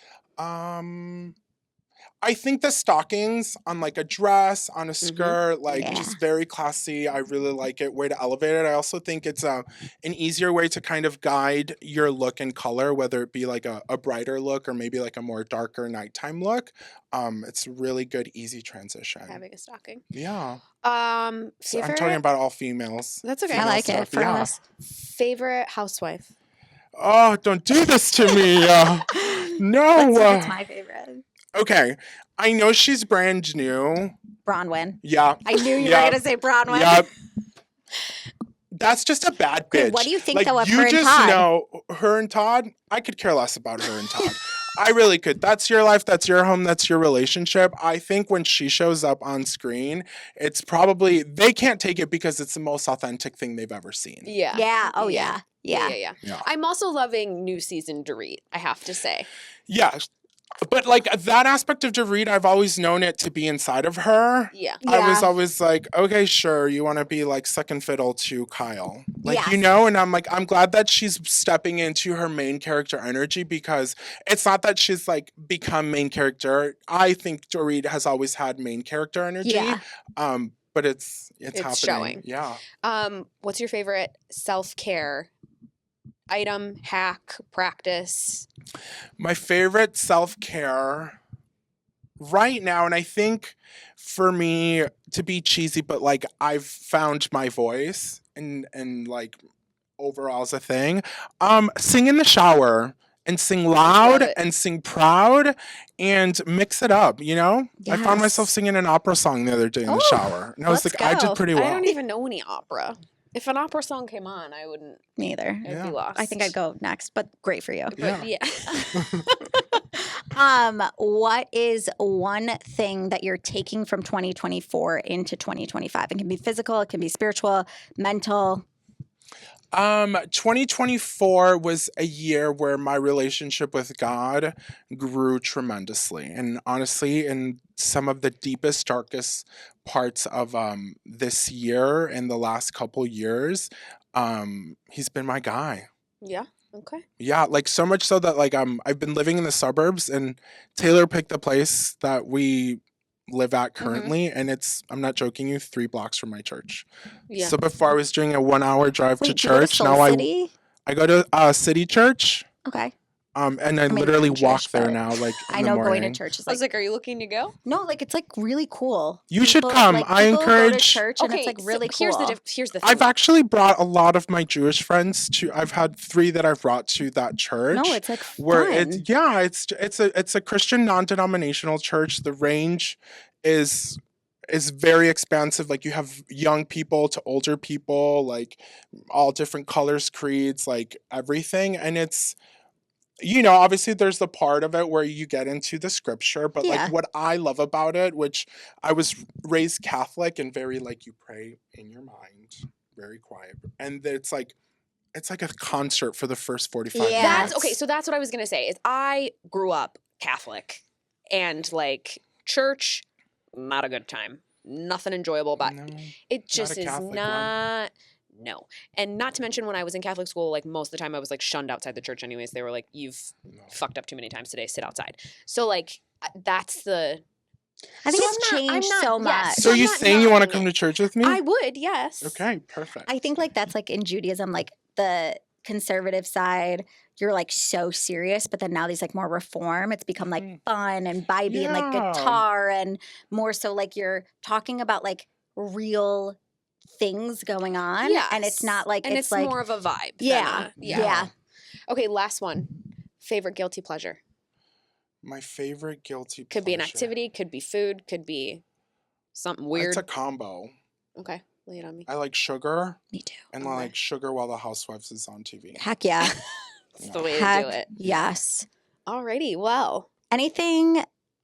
I think the stockings on like a dress, on a skirt, like Yeah. just very classy. I really like it. Way to elevate it. I also think it's an easier way to kind of guide your look and color, whether it be like a brighter look or maybe like a more darker nighttime look. It's a really good, easy transition. Having a stocking. Yeah. So I'm Favorite. talking about all females. That's okay. I Female like it stuff, for yeah. us. Favorite housewife. Oh, don't do this to me. No. Let's see if it's my favorite. Okay. I know she's brand new. Bronwyn. Yeah. I knew you Yep. were going to say Bronwyn. Yep. That's just a bad bitch. Okay, what do you think, like, though, of you her and just Todd? know her and Todd. I could care less about her and Todd. I really could. That's your life. That's your home. That's your relationship. I think when she shows up on screen, it's probably they can't take it because it's the most authentic thing they've ever seen. Yeah. Yeah. Oh, yeah. Yeah. Yeah. Yeah. I'm also loving new season Dorit, I have to say. Yeah. But like that aspect of Dorit, I've always known it to be inside of her. Yeah. I was Yeah. always like, okay, sure, you want to be like second fiddle to Kyle. Like, Yes. you know, and I'm like, I'm glad that she's stepping into her main character energy because it's not that she's like become main character. I think Dorit has always had main character energy. Yeah. But it's happening. showing. Yeah. What's your favorite self-care item, hack, practice? My favorite self-care right now, and I think for me to be cheesy, but like I've found my voice and like overall as a thing. Sing in the shower and sing loud it. and sing proud and mix it up, you know? I found myself Yes. singing an opera song the other day in the Oh, shower. And I was let's like, I go. did pretty I well. don't even know any opera. If an opera song came on, I wouldn't. Me either. I'd Yeah. be lost. I think I'd go next, but great for you. But Yeah. What is one thing that you're taking from 2024 into 2025? It can be physical, it can be spiritual, mental. 2024 was a year where my relationship with God grew tremendously. And honestly, in some of the deepest, darkest parts of this year and the last couple years, he's been my guy. Yeah. Okay. Yeah, like so much so that like I've been living in the suburbs and Taylor picked the place that we live at currently and I'm not joking you, 3 blocks from my church. Yeah. So before I was doing a 1-hour drive to Wait, do you go to church. Soul Now City? I go to City Church. Okay. And I mean, literally I'm walk Jewish, there but now, like in I the know morning. going to church is I was like, like, are you looking to go? no, like it's like really cool. You should People- come. Like, I people go to encourage- church and it's like really cool. Here's the thing. I've actually brought a lot of my Jewish friends to. I've had 3 that I've brought to that church. No, it's like where fun. it's a Christian non-denominational church. The range is very expansive. Like you have young people to older people, like all different colors, creeds, like everything, and it's. You know, obviously there's the part of it where you get into the scripture, but Yeah. like what I love about it, which I was raised Catholic and very like you pray in your mind, very quiet. And it's like a concert for the first 45 Yeah. minutes. That's okay. So that's what I was gonna say. Is I grew up Catholic, and like church, not a good time. Nothing enjoyable about No. it. Just a is Catholic one. not. No, and not to mention when I was in Catholic school, like most of the time I was like shunned outside the church. Anyways, they were like, "You've No. fucked up too many times today. Sit outside." So like that's the. I think So it's I'm not- changed I'm not- so yes. much. So I'm you not saying you want to knocking come it. to church with me? I would, yes. Okay, perfect. I think like that's like in Judaism, like the conservative side, you're like so serious, but then now these like more reform, it's become like Mhm. fun and vibey and like Yeah. guitar and more so like you're talking about like real things going on. And it's Yes. not like and it's it's like more of a vibe. than yeah, a- yeah. Okay, last one. Favorite guilty pleasure. My favorite guilty Could be an pleasure. activity, could be food, could be something weird. It's a combo. Okay, lay it on me. I like sugar Me too. and I Okay. like sugar while the Housewives is on TV. Heck yeah. That's the way to Heck do it. yes. Alrighty, well. Anything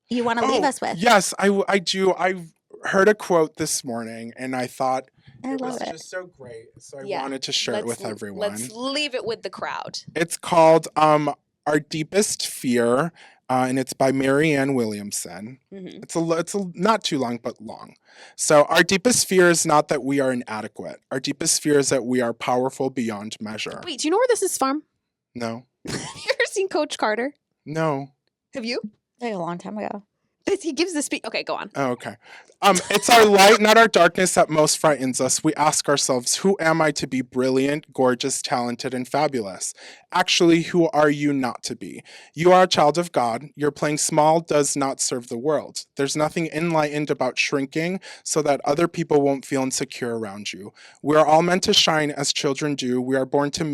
you want to leave us with? Yes, I do. I heard a quote this morning and I thought I it love was it. just so great. So I Yeah, wanted to share it with Let's everyone. Let's leave it with the crowd. It's called Our Deepest Fear, and it's by Marianne Williamson. Mhm. It's not too long, but long. So our deepest fear is not that we are inadequate. Our deepest fear is that we are powerful beyond measure. Wait, do you know where this is from? No. You're seen Coach Carter? No. Have you? Like a long time ago. He gives the speech. Okay, go on. Oh, okay. It's our light, not our darkness, that most frightens us. We ask ourselves, who am I to be brilliant, gorgeous, talented, and fabulous? Actually, who are you not to be? You are a child of God. Your playing small does not serve the world. There's nothing enlightened about shrinking so that other people won't feel insecure around you. We are all meant to shine as children do. We are born to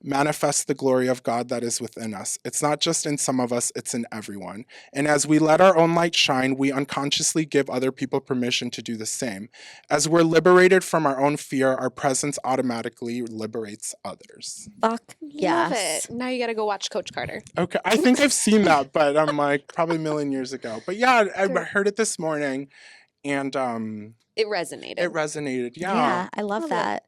manifest the glory of God that is within us. It's not just in some of us, it's in everyone. And as we let our own light shine, we unconsciously give other people permission to do the same. As we're liberated from our own fear, our presence automatically liberates others. Fuck Love yes. it. Now you got to go watch Coach Carter. Okay, I think I've seen that, but I'm like probably a million years ago. But yeah, I heard it this morning, and It resonated. it resonated. Yeah, Yeah. I love Love that.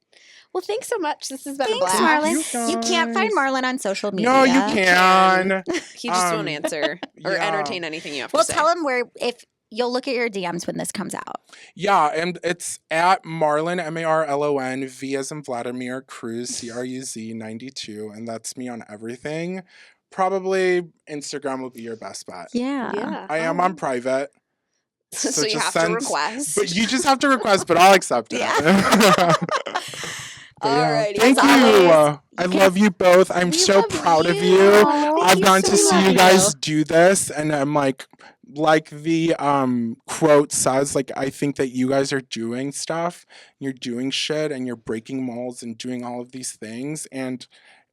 Well, thanks so much. This has been Thanks, a blast. Marlon. You can't find guys. Marlon on social media. No, you can. He just won't Um, answer or yeah. entertain anything you have Well, to say. tell him where if you'll look at your DMs when this comes out. Yeah, and it's at Marlon, Marlon, V as in Vladimir, Cruz, Cruz 92, and that's me on everything. Probably Instagram will be your best bet. Yeah. Yeah. I am on private. So you just have to send- request. But you just have to request, but I'll accept it. Yeah. But yeah, Alrighty. thank As you. always, I love you both. I'm We so love proud of you. you. Aw, I've thank gotten you to so see you much. guys do this, and I'm like the quote says, like, I think that you guys are doing stuff, you're doing shit, and you're breaking molds and doing all of these things, and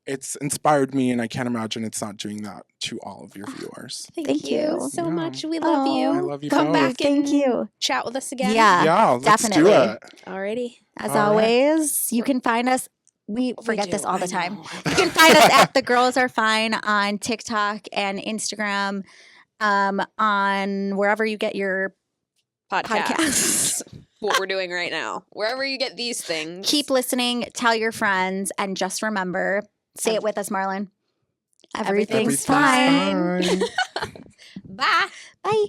it's inspired me, and I can't imagine it's not doing that to all of your viewers. Thank you. so Yeah. much. We love Oh, you. I love you Come both. back and Thank you. chat with us again. Yeah. Yeah, let's definitely. do it. Alrighty. As All right. always, you can find us. We forget do, this all the I time. know. You can find us at The Girls Are Fine on TikTok and Instagram, on wherever you get your Podcasts. What we're doing right now. Wherever you get these things. Keep listening, tell your friends, and just remember, say it with us, Marlon. Everything's Everything's fine. fine. Bye. Bye.